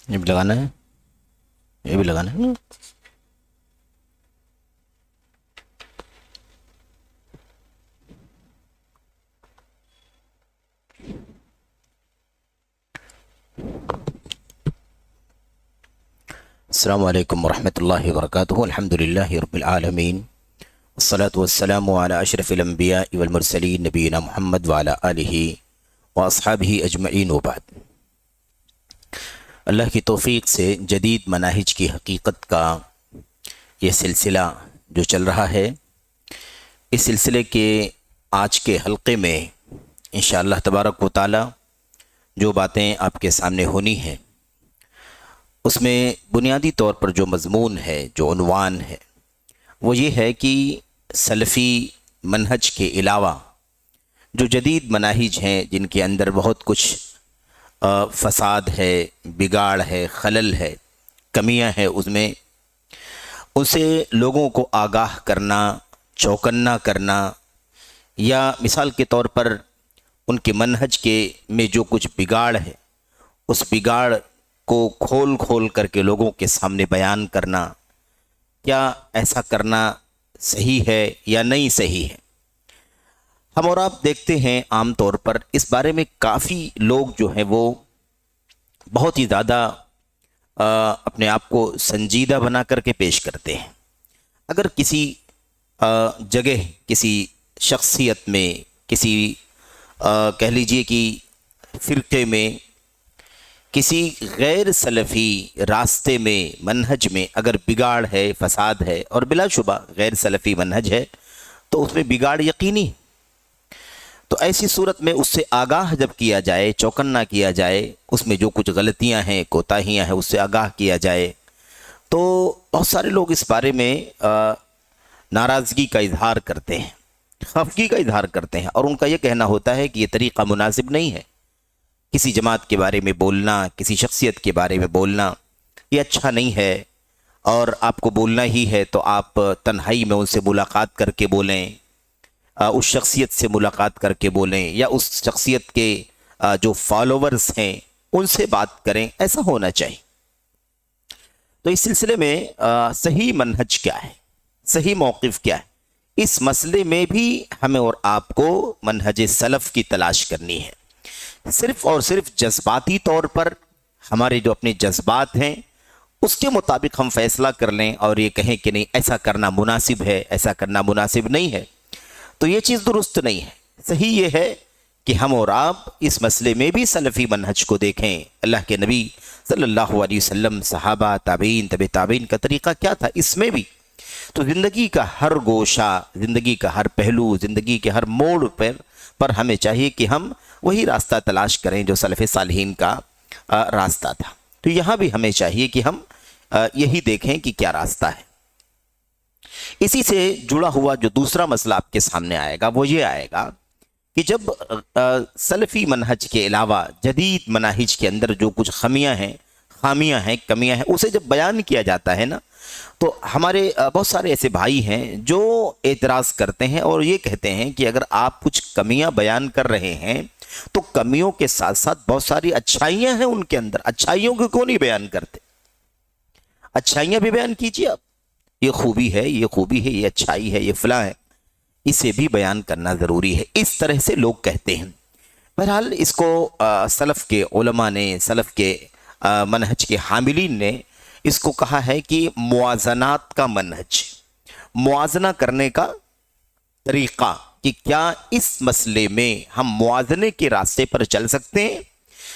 یہ بھی لگانا ہے، یہ بھی لگانا ہے نا۔ السلام علیکم ورحمۃ اللہ وبرکاتہ، الحمد للہ رب العالمین، والصلاة والسلام علی اشرف الانبیاء والمرسلین نبینا محمد وعلی آلہ واصحابہ اجمعین وبعد۔ اللہ کی توفیق سے جدید مناہج کی حقیقت کا یہ سلسلہ جو چل رہا ہے، اس سلسلے کے آج کے حلقے میں انشاءاللہ تبارک و تعالی جو باتیں آپ کے سامنے ہونی ہیں، اس میں بنیادی طور پر جو مضمون ہے، جو عنوان ہے، وہ یہ ہے کہ سلفی منہج کے علاوہ جو جدید مناہج ہیں جن کے اندر بہت کچھ فساد ہے، بگاڑ ہے، خلل ہے، کمیاں ہیں، اس میں ان سے لوگوں کو آگاہ کرنا، چوکنا کرنا، یا مثال کے طور پر ان کے منہج کے میں جو کچھ بگاڑ ہے اس بگاڑ کو کھول کھول کر کے لوگوں کے سامنے بیان کرنا، کیا ایسا کرنا صحیح ہے یا نہیں صحیح ہے۔ ہم اور آپ دیکھتے ہیں عام طور پر اس بارے میں کافی لوگ جو ہیں وہ بہت ہی زیادہ اپنے آپ کو سنجیدہ بنا کر کے پیش کرتے ہیں۔ اگر کسی جگہ، کسی شخصیت میں، کسی کہہ لیجئے کہ فرقے میں، کسی غیر سلفی راستے میں، منہج میں اگر بگاڑ ہے، فساد ہے، اور بلا شبہ غیر سلفی منہج ہے تو اس میں بگاڑ یقینی ہے، تو ایسی صورت میں اس سے آگاہ جب کیا جائے، چوکنا کیا جائے، اس میں جو کچھ غلطیاں ہیں، کوتاہیاں ہیں، اس سے آگاہ کیا جائے، تو بہت سارے لوگ اس بارے میں ناراضگی کا اظہار کرتے ہیں، خفگی کا اظہار کرتے ہیں، اور ان کا یہ کہنا ہوتا ہے کہ یہ طریقہ مناسب نہیں ہے۔ کسی جماعت کے بارے میں بولنا، کسی شخصیت کے بارے میں بولنا یہ اچھا نہیں ہے، اور آپ کو بولنا ہی ہے تو آپ تنہائی میں ان سے ملاقات کر کے بولیں، اس شخصیت سے ملاقات کر کے بولیں، یا اس شخصیت کے جو فالوورز ہیں ان سے بات کریں، ایسا ہونا چاہیے۔ تو اس سلسلے میں صحیح منہج کیا ہے، صحیح موقف کیا ہے، اس مسئلے میں بھی ہمیں اور آپ کو منہج سلف کی تلاش کرنی ہے۔ صرف اور صرف جذباتی طور پر ہمارے جو اپنے جذبات ہیں اس کے مطابق ہم فیصلہ کر لیں اور یہ کہیں کہ نہیں ایسا کرنا مناسب ہے، ایسا کرنا مناسب نہیں ہے، تو یہ چیز درست نہیں ہے۔ صحیح یہ ہے کہ ہم اور آپ اس مسئلے میں بھی سلفی منہج کو دیکھیں۔ اللہ کے نبی صلی اللہ علیہ وسلم، صحابہ، تابعین، تبع تابعین کا طریقہ کیا تھا، اس میں بھی تو زندگی کا ہر گوشہ، زندگی کا ہر پہلو، زندگی کے ہر موڑ پر ہمیں چاہیے کہ ہم وہی راستہ تلاش کریں جو سلف صالحین کا راستہ تھا۔ تو یہاں بھی ہمیں چاہیے کہ ہم یہی دیکھیں کہ کیا راستہ ہے۔ اسی سے جڑا ہوا جو دوسرا مسئلہ آپ کے سامنے آئے گا وہ یہ آئے گا کہ جب سلفی منہج کے علاوہ جدید مناہج کے اندر جو کچھ خامیاں ہیں، کمیاں ہیں، اسے جب بیان کیا جاتا ہے نا، تو ہمارے بہت سارے ایسے بھائی ہیں جو اعتراض کرتے ہیں اور یہ کہتے ہیں کہ اگر آپ کچھ کمیاں بیان کر رہے ہیں تو کمیوں کے ساتھ ساتھ بہت ساری اچھائیاں ہیں ان کے اندر، اچھائیوں کو کیوں نہیں بیان کرتے؟ اچھائیاں بھی بیان کیجیے آپ، یہ خوبی ہے، یہ خوبی ہے، یہ اچھائی ہے، یہ فلاں ہے، اسے بھی بیان کرنا ضروری ہے، اس طرح سے لوگ کہتے ہیں۔ بہرحال اس کو سلف کے علماء نے، سلف کے منہج کے حاملین نے اس کو کہا ہے کہ موازنات کا منہج، موازنہ کرنے کا طریقہ، کہ کیا اس مسئلے میں ہم موازنے کے راستے پر چل سکتے ہیں،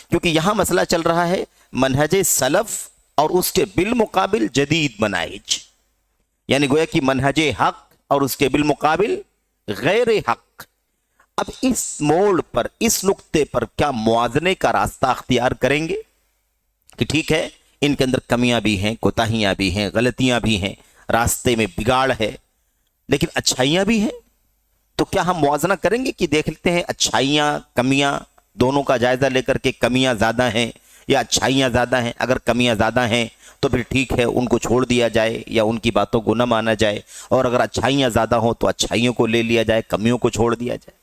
کیونکہ یہاں مسئلہ چل رہا ہے منہج سلف اور اس کے بالمقابل جدید مناہج، یعنی گویا کہ منہج حق اور اس کے بالمقابل غیر حق۔ اب اس موڑ پر، اس نقطے پر کیا موازنے کا راستہ اختیار کریں گے کہ ٹھیک ہے ان کے اندر کمیاں بھی ہیں، کوتاہیاں بھی ہیں، غلطیاں بھی ہیں، راستے میں بگاڑ ہے، لیکن اچھائیاں بھی ہیں، تو کیا ہم موازنہ کریں گے کہ دیکھ لیتے ہیں اچھائیاں، کمیاں دونوں کا جائزہ لے کر کے کمیاں زیادہ ہیں یا اچھائیاں زیادہ ہیں؟ اگر کمیاں زیادہ ہیں تو پھر ٹھیک ہے، ان کو چھوڑ دیا جائے یا ان کی باتوں کو نہ مانا جائے، اور اگر اچھائیاں زیادہ ہوں تو اچھائیوں کو لے لیا جائے، کمیوں کو چھوڑ دیا جائے۔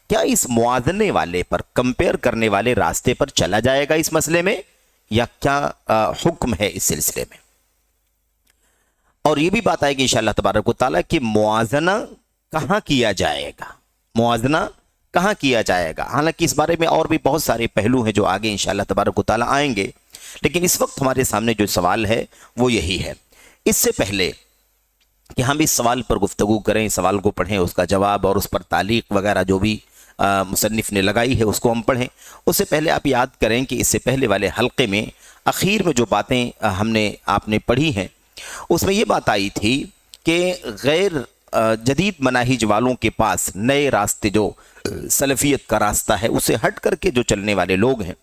کیا اس موازنے والے پر، کمپیئر کرنے والے راستے پر چلا جائے گا اس مسئلے میں؟ یا کیا حکم ہے اس سلسلے میں. اور یہ بھی بات آئے گی انشاءاللہ تبارک و تعالیٰ کہ موازنہ کہاں کیا جائے گا، موازنہ کہاں کیا جائے گا. حالانکہ اس بارے میں اور بھی بہت سارے پہلو ہیں جو آگے انشاءاللہ تبارک و تعالیٰ آئیں گے، لیکن اس وقت ہمارے سامنے جو سوال ہے وہ یہی ہے. اس سے پہلے کہ ہم اس سوال پر گفتگو کریں، اس سوال کو پڑھیں، اس کا جواب اور اس پر تعلیق وغیرہ جو بھی مصنف نے لگائی ہے اس کو ہم پڑھیں، اس سے پہلے آپ یاد کریں کہ اس سے پہلے والے حلقے میں اخیر میں جو باتیں آپ نے پڑھی ہیں اس میں یہ بات آئی تھی کہ غیر جدید مناہج والوں کے پاس نئے راستے، جو سلفیت کا راستہ ہے اسے ہٹ کر کے جو چلنے والے لوگ ہیں،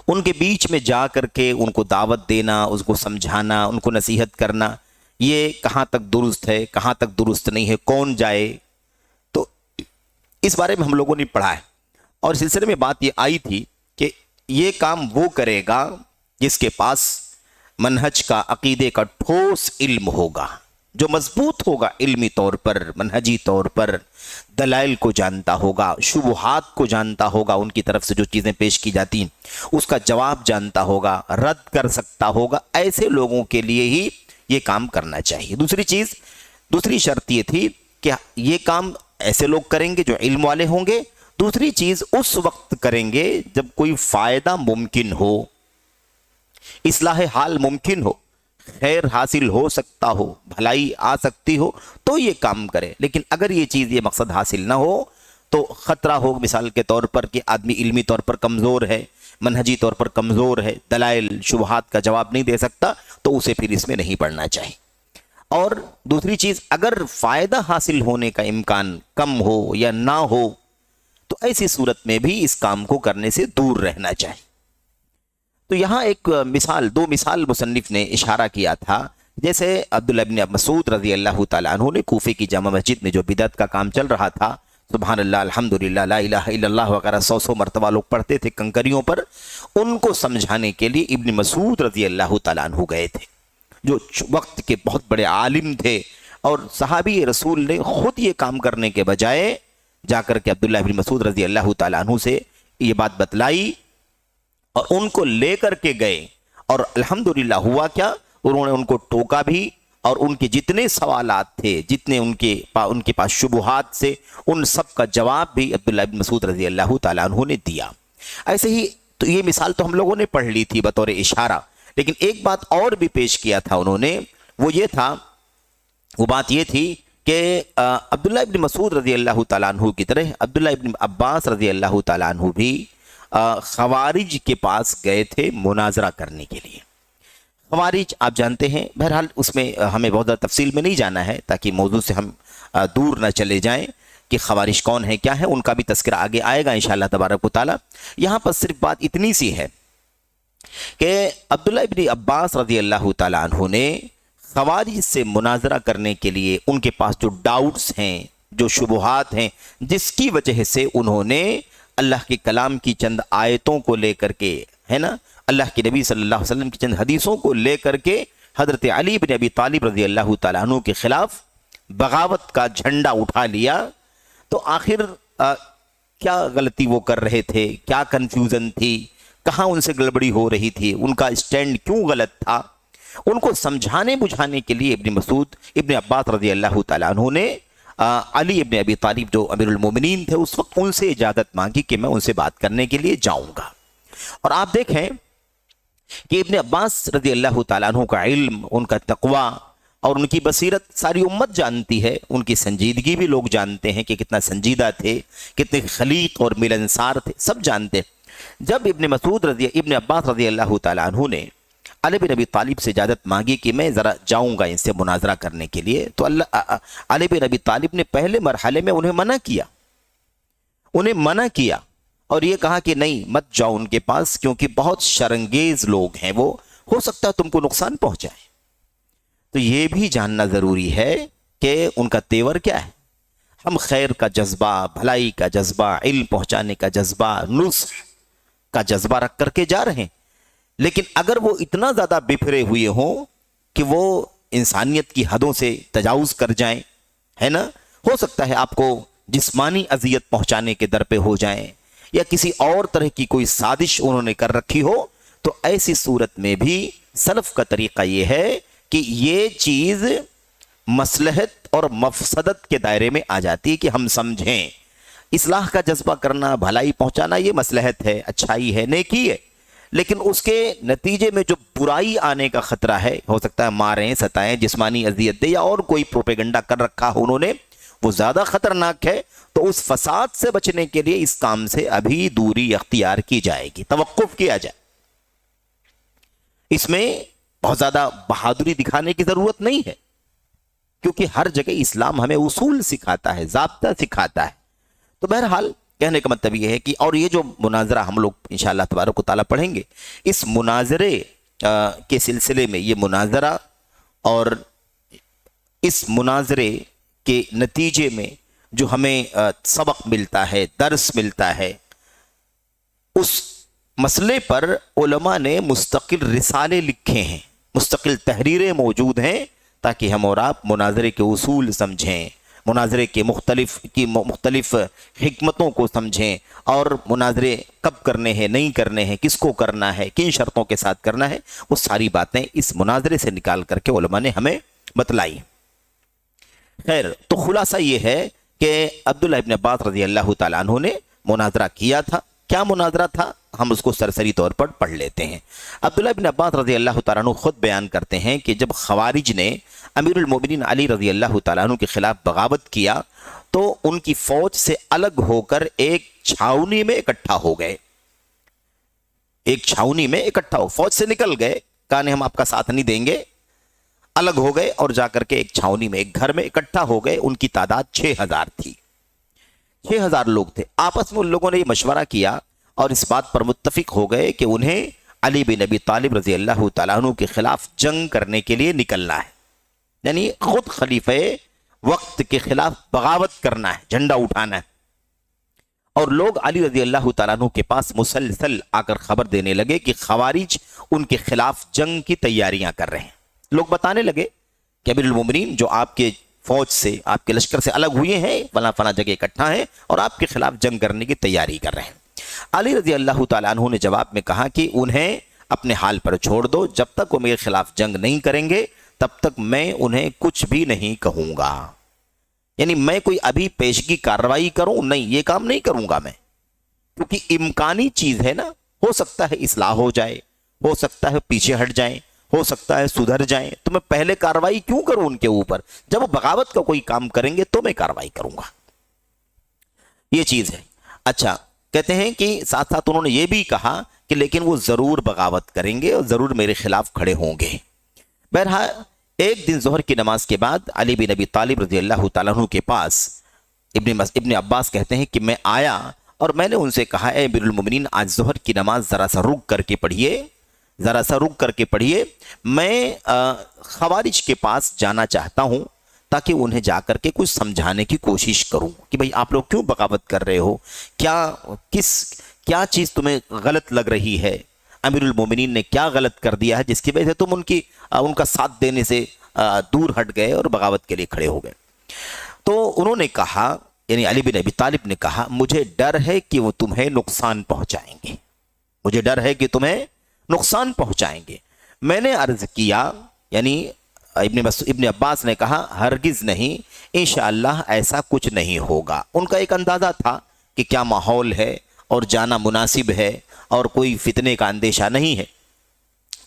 ان کے بیچ میں جا کر کے ان کو دعوت دینا، اس کو سمجھانا، ان کو نصیحت کرنا، یہ کہاں تک درست ہے، کہاں تک درست نہیں ہے، کون جائے. تو اس بارے میں ہم لوگوں نے پڑھا ہے، اور اس سلسلے میں بات یہ آئی تھی کہ یہ کام وہ کرے گا جس کے پاس منہج کا، عقیدے کا ٹھوس علم ہوگا، جو مضبوط ہوگا علمی طور پر، منہجی طور پر، دلائل کو جانتا ہوگا، شبہات کو جانتا ہوگا، ان کی طرف سے جو چیزیں پیش کی جاتی ہیں اس کا جواب جانتا ہوگا، رد کر سکتا ہوگا. ایسے لوگوں کے لیے ہی یہ کام کرنا چاہیے. دوسری شرط یہ تھی کہ یہ کام ایسے لوگ کریں گے جو علم والے ہوں گے. دوسری چیز اس وقت کریں گے جب کوئی فائدہ ممکن ہو، اصلاح حال ممکن ہو، خیر حاصل ہو سکتا ہو، بھلائی آ سکتی ہو تو یہ کام کرے. لیکن اگر یہ چیز، یہ مقصد حاصل نہ ہو تو خطرہ ہو، مثال کے طور پر کہ آدمی علمی طور پر کمزور ہے، منہجی طور پر کمزور ہے، دلائل شبہات کا جواب نہیں دے سکتا، تو اسے پھر اس میں نہیں پڑھنا چاہیے. اور دوسری چیز، اگر فائدہ حاصل ہونے کا امکان کم ہو یا نہ ہو تو ایسی صورت میں بھی اس کام کو کرنے سے دور رہنا چاہیے. تو یہاں ایک دو مثال مصنف نے اشارہ کیا تھا. جیسے عبداللہ بن مسعود رضی اللہ تعالیٰ عنہ نے کوفے کی جامع مسجد میں جو بدعت کا کام چل رہا تھا، سبحان اللہ، الحمدللہ، لا الہ الا اللہ وغیرہ 100 مرتبہ لوگ پڑھتے تھے کنکریوں پر، ان کو سمجھانے کے لیے ابن مسعود رضی اللہ تعالیٰ عنہ گئے تھے، جو وقت کے بہت بڑے عالم تھے. اور صحابی رسول نے خود یہ کام کرنے کے بجائے جا کر کے عبداللہ بن مسعود رضی اللہ تعالیٰ عنہ سے یہ بات بتلائی اور ان کو لے کر کے گئے. اور الحمدللہ ہوا کیا، انہوں نے ان کو ٹوکا بھی، اور ان کے جتنے سوالات تھے، جتنے ان کے پاس شبہات سے، ان سب کا جواب بھی عبداللہ بن مسعود رضی اللہ تعالیٰ عنہ نے دیا. ایسے ہی تو یہ مثال تو ہم لوگوں نے پڑھ لی تھی بطور اشارہ، لیکن ایک بات اور بھی پیش کیا تھا انہوں نے، وہ بات یہ تھی کہ عبداللہ ابن مسعود رضی اللہ تعالیٰ عنہ کی طرح عبداللہ ابن عباس رضی اللہ تعالیٰ عنہ بھی خوارج کے پاس گئے تھے مناظرہ کرنے کے لیے. خوارج آپ جانتے ہیں، بہرحال اس میں ہمیں بہت زیادہ تفصیل میں نہیں جانا ہے تاکہ موضوع سے ہم دور نہ چلے جائیں کہ خوارج کون ہے، کیا ہے، ان کا بھی تذکرہ آگے آئے گا انشاءاللہ تبارک و تعالی. یہاں پر صرف بات اتنی سی ہے کہ عبداللہ ابن عباس رضی اللہ تعالیٰ عنہ نے خوارج سے مناظرہ کرنے کے لیے ان کے پاس جو ڈاؤٹس ہیں، جو شبہات ہیں، جس کی وجہ سے انہوں نے اللہ کے کلام کی چند آیتوں کو لے کر کے، ہے نا، اللہ کے نبی صلی اللہ علیہ وسلم کی چند حدیثوں کو لے کر کے حضرت علی بن ابی طالب رضی اللہ تعالیٰ عنہ کے خلاف بغاوت کا جھنڈا اٹھا لیا. تو آخر کیا غلطی وہ کر رہے تھے، کیا کنفیوژن تھی، کہاں ان سے گڑبڑی ہو رہی تھی، ان کا اسٹینڈ کیوں غلط تھا، ان کو سمجھانے بجھانے کے لیے ابن عباس رضی اللہ تعالیٰ عنہ نے علی ابن ابی طالب جو امیر المومنین تھے اس وقت، ان سے اجازت مانگی کہ میں ان سے بات کرنے کے لیے جاؤں گا. اور آپ دیکھیں کہ ابن عباس رضی اللہ تعالیٰ عنہ کا علم، ان کا تقوی اور ان کی بصیرت ساری امت جانتی ہے، ان کی سنجیدگی بھی لوگ جانتے ہیں کہ کتنا سنجیدہ تھے، کتنے خلیق اور ملنسار تھے، سب جانتے ہیں. جب ابن عباس رضی اللہ تعالیٰ عنہ نے علی بن ابی طالب سے اجازت مانگی کہ میں ذرا جاؤں گا ان سے مناظرہ کرنے کے لیے، تو علی بن ابی طالب نے پہلے مرحلے میں انہیں منع کیا اور یہ کہا کہ نہیں، مت جاؤ ان کے پاس، کیونکہ بہت شرنگیز لوگ ہیں، وہ ہو سکتا ہے تم کو نقصان پہنچائے. تو یہ بھی جاننا ضروری ہے کہ ان کا تیور کیا ہے. ہم خیر کا جذبہ، بھلائی کا جذبہ، علم پہنچانے کا جذبہ، نصح کا جذبہ رکھ کر کے جا رہے ہیں، لیکن اگر وہ اتنا زیادہ بفرے ہوئے ہوں کہ وہ انسانیت کی حدوں سے تجاوز کر جائیں، ہے نا، ہو سکتا ہے آپ کو جسمانی اذیت پہنچانے کے در پہ ہو جائیں، یا کسی اور طرح کی کوئی سازش انہوں نے کر رکھی ہو، تو ایسی صورت میں بھی سلف کا طریقہ یہ ہے کہ یہ چیز مصلحت اور مفسدت کے دائرے میں آ جاتی ہے کہ ہم سمجھیں اصلاح کا جذبہ کرنا، بھلائی پہنچانا یہ مصلحت ہے، اچھائی ہے، نیکی ہے، لیکن اس کے نتیجے میں جو برائی آنے کا خطرہ ہے، ہو سکتا ہے ماریں، ستائیں، جسمانی اذیت دیں یا اور کوئی پروپیگنڈا کر رکھا ہو انہوں نے، وہ زیادہ خطرناک ہے۔ تو اس فساد سے بچنے کے لیے اس کام سے ابھی دوری اختیار کی جائے گی، توقف کیا جائے۔ اس میں بہت زیادہ بہادری دکھانے کی ضرورت نہیں ہے، کیونکہ ہر جگہ اسلام ہمیں اصول سکھاتا ہے، ضابطہ سکھاتا ہے۔ تو بہرحال کہنے کا مطلب یہ ہے کہ اور یہ جو مناظرہ ہم لوگ انشاءاللہ تبارک و تعالیٰ پڑھیں گے، اس مناظرے کے سلسلے میں یہ مناظرہ اور اس مناظرے کے نتیجے میں جو ہمیں سبق ملتا ہے، درس ملتا ہے، اس مسئلے پر علماء نے مستقل رسالے لکھے ہیں، مستقل تحریریں موجود ہیں، تاکہ ہم اور آپ مناظرے کے اصول سمجھیں، مناظرے کے مختلف حکمتوں کو سمجھیں، اور مناظرے کب کرنے ہیں، نہیں کرنے ہیں، کس کو کرنا ہے، کن شرطوں کے ساتھ کرنا ہے، وہ ساری باتیں اس مناظرے سے نکال کر کے علماء نے ہمیں بتلائی۔ خیر، تو خلاصہ یہ ہے کہ عبداللہ ابن عباس رضی اللہ تعالیٰ عنہ نے مناظرہ کیا تھا۔ کیا مناظرہ تھا، ہم اس کو سرسری طور پر پڑھ لیتے ہیں۔ عبداللہ ابن عباس رضی اللہ تعالیٰ عنہ خود بیان کرتے ہیں کہ جب خوارج نے امیر المومنین علی رضی اللہ تعالیٰ عنہ کے خلاف بغاوت کیا تو ان کی فوج سے الگ ہو کر ایک چھاؤنی میں اکٹھا ہو گئے، ایک چھاؤنی میں اکٹھا ہو، فوج سے نکل گئے، کہا نہیں ہم آپ کا ساتھ نہیں دیں گے، الگ ہو گئے اور جا کر کے ایک چھاؤنی میں، ایک گھر میں اکٹھا ہو گئے۔ ان کی تعداد 6000 تھی، 6000 لوگ تھے۔ آپس میں ان لوگوں نے یہ مشورہ کیا اور اس بات پر متفق ہو گئے کہ انہیں علی بن ابی طالب رضی اللہ تعالیٰ عنہ کے خلاف جنگ کرنے کے لیے نکلنا ہے، یعنی خود خلیفہ وقت کے خلاف بغاوت کرنا ہے، جھنڈا اٹھانا ہے۔ اور لوگ علی رضی اللہ تعالیٰ عنہ کے پاس مسلسل آ کر خبر دینے لگے کہ خوارج ان کے خلاف جنگ کی تیاریاں کر رہے ہیں۔ لوگ بتانے لگے کہ امیر المومنین جو آپ کے فوج سے، آپ کے لشکر سے الگ ہوئے ہیں، فلاں فلاں جگہ اکٹھا ہیں اور آپ کے خلاف جنگ کرنے کی تیاری کر رہے ہیں۔ علی رضی اللہ تعالیٰ عنہ نے جواب میں کہا کہ انہیں اپنے حال پر چھوڑ دو، جب تک وہ میرے خلاف جنگ نہیں کریں گے تب تک میں انہیں کچھ بھی نہیں کہوں گا، یعنی میں کوئی ابھی پیشگی کارروائی کروں نہیں، یہ کام نہیں کروں گا میں، کیونکہ امکانی چیز ہے نا، ہو سکتا ہے اصلاح ہو جائے، ہو سکتا ہے پیچھے ہٹ جائیں، ہو سکتا ہے سدھر جائیں، تو میں پہلے کارروائی کیوں کروں ان کے اوپر؟ جب وہ بغاوت کا کوئی کام کریں گے تو میں کارروائی کروں گا، یہ چیز ہے۔ اچھا، کہتے ہیں کہ ساتھ ساتھ انہوں نے یہ بھی کہا کہ لیکن وہ ضرور بغاوت کریں گے اور ضرور میرے خلاف کھڑے ہوں گے۔ بہرحال ایک دن ظہر کی نماز کے بعد علی بن ابی طالب رضی اللہ تعالیٰ عنہ کے پاس ابن عباس کہتے ہیں کہ میں آیا اور میں نے ان سے کہا اے امیر المومنین، آج ظہر کی نماز ذرا سا رک کر کے پڑھیے، ذرا سا رک کر کے پڑھیے، میں خوارج کے پاس جانا چاہتا ہوں تاکہ انہیں جا کر کے کچھ سمجھانے کی کوشش کروں کہ بھئی آپ لوگ کیوں بغاوت کر رہے ہو، کیا چیز تمہیں غلط لگ رہی ہے، امیر المومنین نے کیا غلط کر دیا ہے جس کی وجہ سے تم ان کا ساتھ دینے سے دور ہٹ گئے اور بغاوت کے لیے کھڑے ہو گئے۔ تو انہوں نے کہا، یعنی علی بن ابی طالب نے کہا، مجھے ڈر ہے کہ وہ تمہیں نقصان پہنچائیں گے، مجھے ڈر ہے کہ تمہیں نقصان پہنچائیں گے۔ میں نے عرض کیا، یعنی ابن عباس نے کہا ہرگز نہیں، انشاءاللہ ایسا کچھ نہیں ہوگا۔ ان کا ایک اندازہ تھا کہ کیا ماحول ہے اور جانا مناسب ہے اور کوئی فتنے کا اندیشہ نہیں ہے۔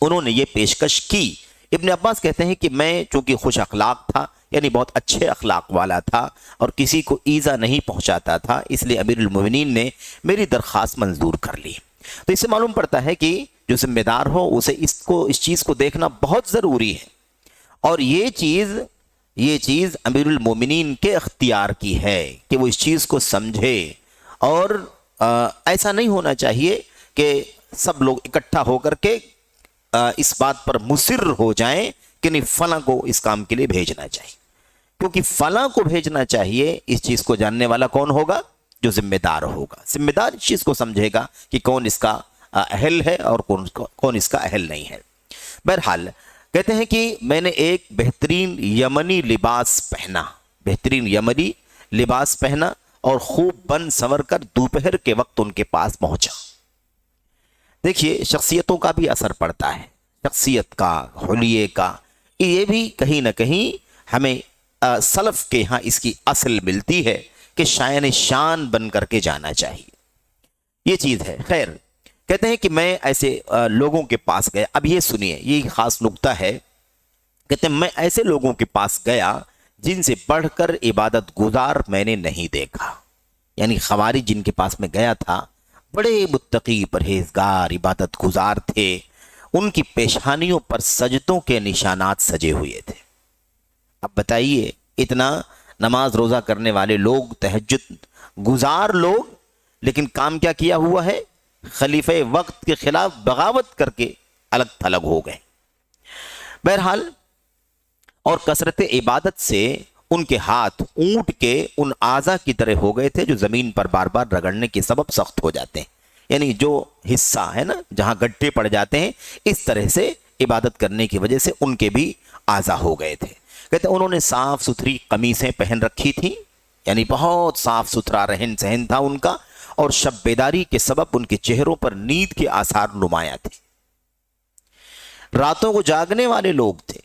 انہوں نے یہ پیشکش کی۔ ابن عباس کہتے ہیں کہ میں چونکہ خوش اخلاق تھا، یعنی بہت اچھے اخلاق والا تھا اور کسی کو ایذا نہیں پہنچاتا تھا، اس لیے امیر المومنین نے میری درخواست منظور کر لی۔ تو اس سے معلوم پڑتا ہے کہ جو ذمہ دار ہو اسے اس چیز کو دیکھنا بہت ضروری ہے، اور یہ چیز امیر المومنین کے اختیار کی ہے کہ وہ اس چیز کو سمجھے، اور ایسا نہیں ہونا چاہیے کہ سب لوگ اکٹھا ہو کر کے اس بات پر مصر ہو جائیں کہ نہیں فلاں کو اس کام کے لیے بھیجنا چاہیے، کیونکہ فلاں کو بھیجنا چاہیے۔ اس چیز کو جاننے والا کون ہوگا؟ جو ذمہ دار ہوگا۔ ذمہ دار اس چیز کو سمجھے گا کہ کون اس کا اہل ہے اور کون اس کا اہل نہیں ہے۔ بہرحال کہتے ہیں کہ میں نے ایک بہترین یمنی لباس پہنا اور خوب بن سنور کر دوپہر کے وقت ان کے پاس پہنچا۔ دیکھیے شخصیتوں کا بھی اثر پڑتا ہے، شخصیت کا، حلیے کا، یہ بھی کہیں نہ کہیں ہمیں سلف کے ہاں اس کی اصل ملتی ہے کہ شایان شان بن کر کے جانا چاہیے، یہ چیز ہے۔ خیر، کہتے ہیں کہ میں ایسے لوگوں کے پاس گیا، اب یہ سنیے، یہ خاص نقطہ ہے، کہتے ہیں میں ایسے لوگوں کے پاس گیا جن سے بڑھ کر عبادت گزار میں نے نہیں دیکھا، یعنی خوارج جن کے پاس میں گیا تھا بڑے متقی پرہیزگار عبادت گزار تھے، ان کی پیشانیوں پر سجدوں کے نشانات سجے ہوئے تھے۔ اب بتائیے، اتنا نماز روزہ کرنے والے لوگ، تہجد گزار لوگ، لیکن کام کیا کیا ہوا ہے؟ خلیفہ وقت کے خلاف بغاوت کر کے الگ تھلگ ہو گئے۔ بہرحال، اور کثرت عبادت سے ان کے ہاتھ اونٹ کے ان اعضا کی طرح ہو گئے تھے جو زمین پر بار بار رگڑنے کے سبب سخت ہو جاتے ہیں، یعنی جو حصہ ہے نا جہاں گڈھے پڑ جاتے ہیں، اس طرح سے عبادت کرنے کی وجہ سے ان کے بھی اعضا ہو گئے تھے۔ کہتے ہیں انہوں نے صاف ستھری قمیصیں پہن رکھی تھیں، یعنی بہت صاف ستھرا رہن سہن تھا ان کا، اور شب بیداری کے سبب ان کے چہروں پر نیند کے آثار نمایاں تھے۔ راتوں کو جاگنے والے لوگ تھے،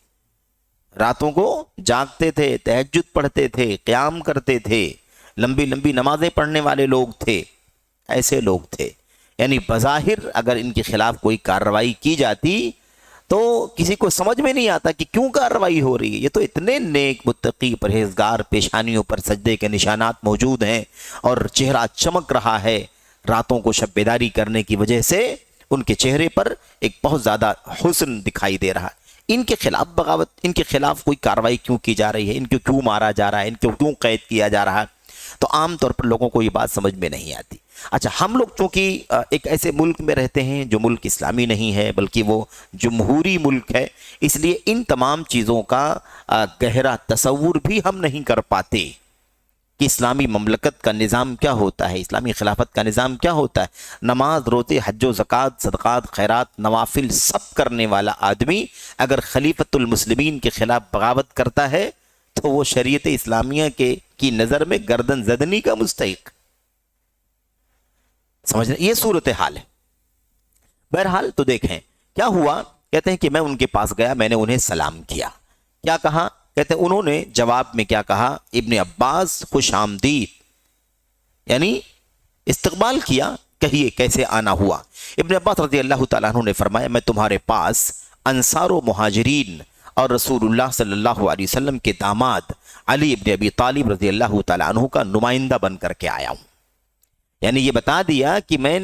راتوں کو جاگتے تھے، تہجد پڑھتے تھے، قیام کرتے تھے، لمبی لمبی نمازیں پڑھنے والے لوگ تھے، ایسے لوگ تھے، یعنی بظاہر اگر ان کے خلاف کوئی کارروائی کی جاتی تو کسی کو سمجھ میں نہیں آتا کہ کیوں کارروائی ہو رہی ہے، یہ تو اتنے نیک متقی پرہیزگار، پیشانیوں پر سجدے کے نشانات موجود ہیں اور چہرہ چمک رہا ہے، راتوں کو شب بیداری کرنے کی وجہ سے ان کے چہرے پر ایک بہت زیادہ حسن دکھائی دے رہا ہے، ان کے خلاف بغاوت، ان کے خلاف کوئی کارروائی کیوں کی جا رہی ہے، ان کو کیوں مارا جا رہا ہے، ان کو کیوں قید کیا جا رہا ہے؟ تو عام طور پر لوگوں کو یہ بات سمجھ میں نہیں آتی۔ اچھا، ہم لوگ چونکہ ایک ایسے ملک میں رہتے ہیں جو ملک اسلامی نہیں ہے بلکہ وہ جمہوری ملک ہے، اس لیے ان تمام چیزوں کا گہرا تصور بھی ہم نہیں کر پاتے کہ اسلامی مملکت کا نظام کیا ہوتا ہے، اسلامی خلافت کا نظام کیا ہوتا ہے۔ نماز، روزے، حج و زکوٰۃ، صدقات، خیرات، نوافل سب کرنے والا آدمی اگر خلیفۃ المسلمین کے خلاف بغاوت کرتا ہے تو وہ شریعت اسلامیہ کی نظر میں گردن زدنی کا مستحق، سمجھ رہے؟ یہ صورتحال ہے۔ بہرحال تو دیکھیں کیا ہوا، کہتے ہیں کہ میں ان کے پاس گیا، میں نے انہیں سلام کیا، کیا کہا؟ کہتے ہیں انہوں نے جواب میں کیا کہا؟ ابن عباس خوش آمدید، یعنی استقبال کیا، کہیے کیسے آنا ہوا؟ ابن عباس رضی اللہ تعالیٰ عنہ نے فرمایا میں تمہارے پاس انصار و مہاجرین اور رسول اللہ صلی اللہ علیہ وسلم کے داماد علی ابن ابی طالب رضی اللہ تعالیٰ عنہ کا نمائندہ بن کر کے آیا ہوں، یعنی یہ بتا دیا کہ میں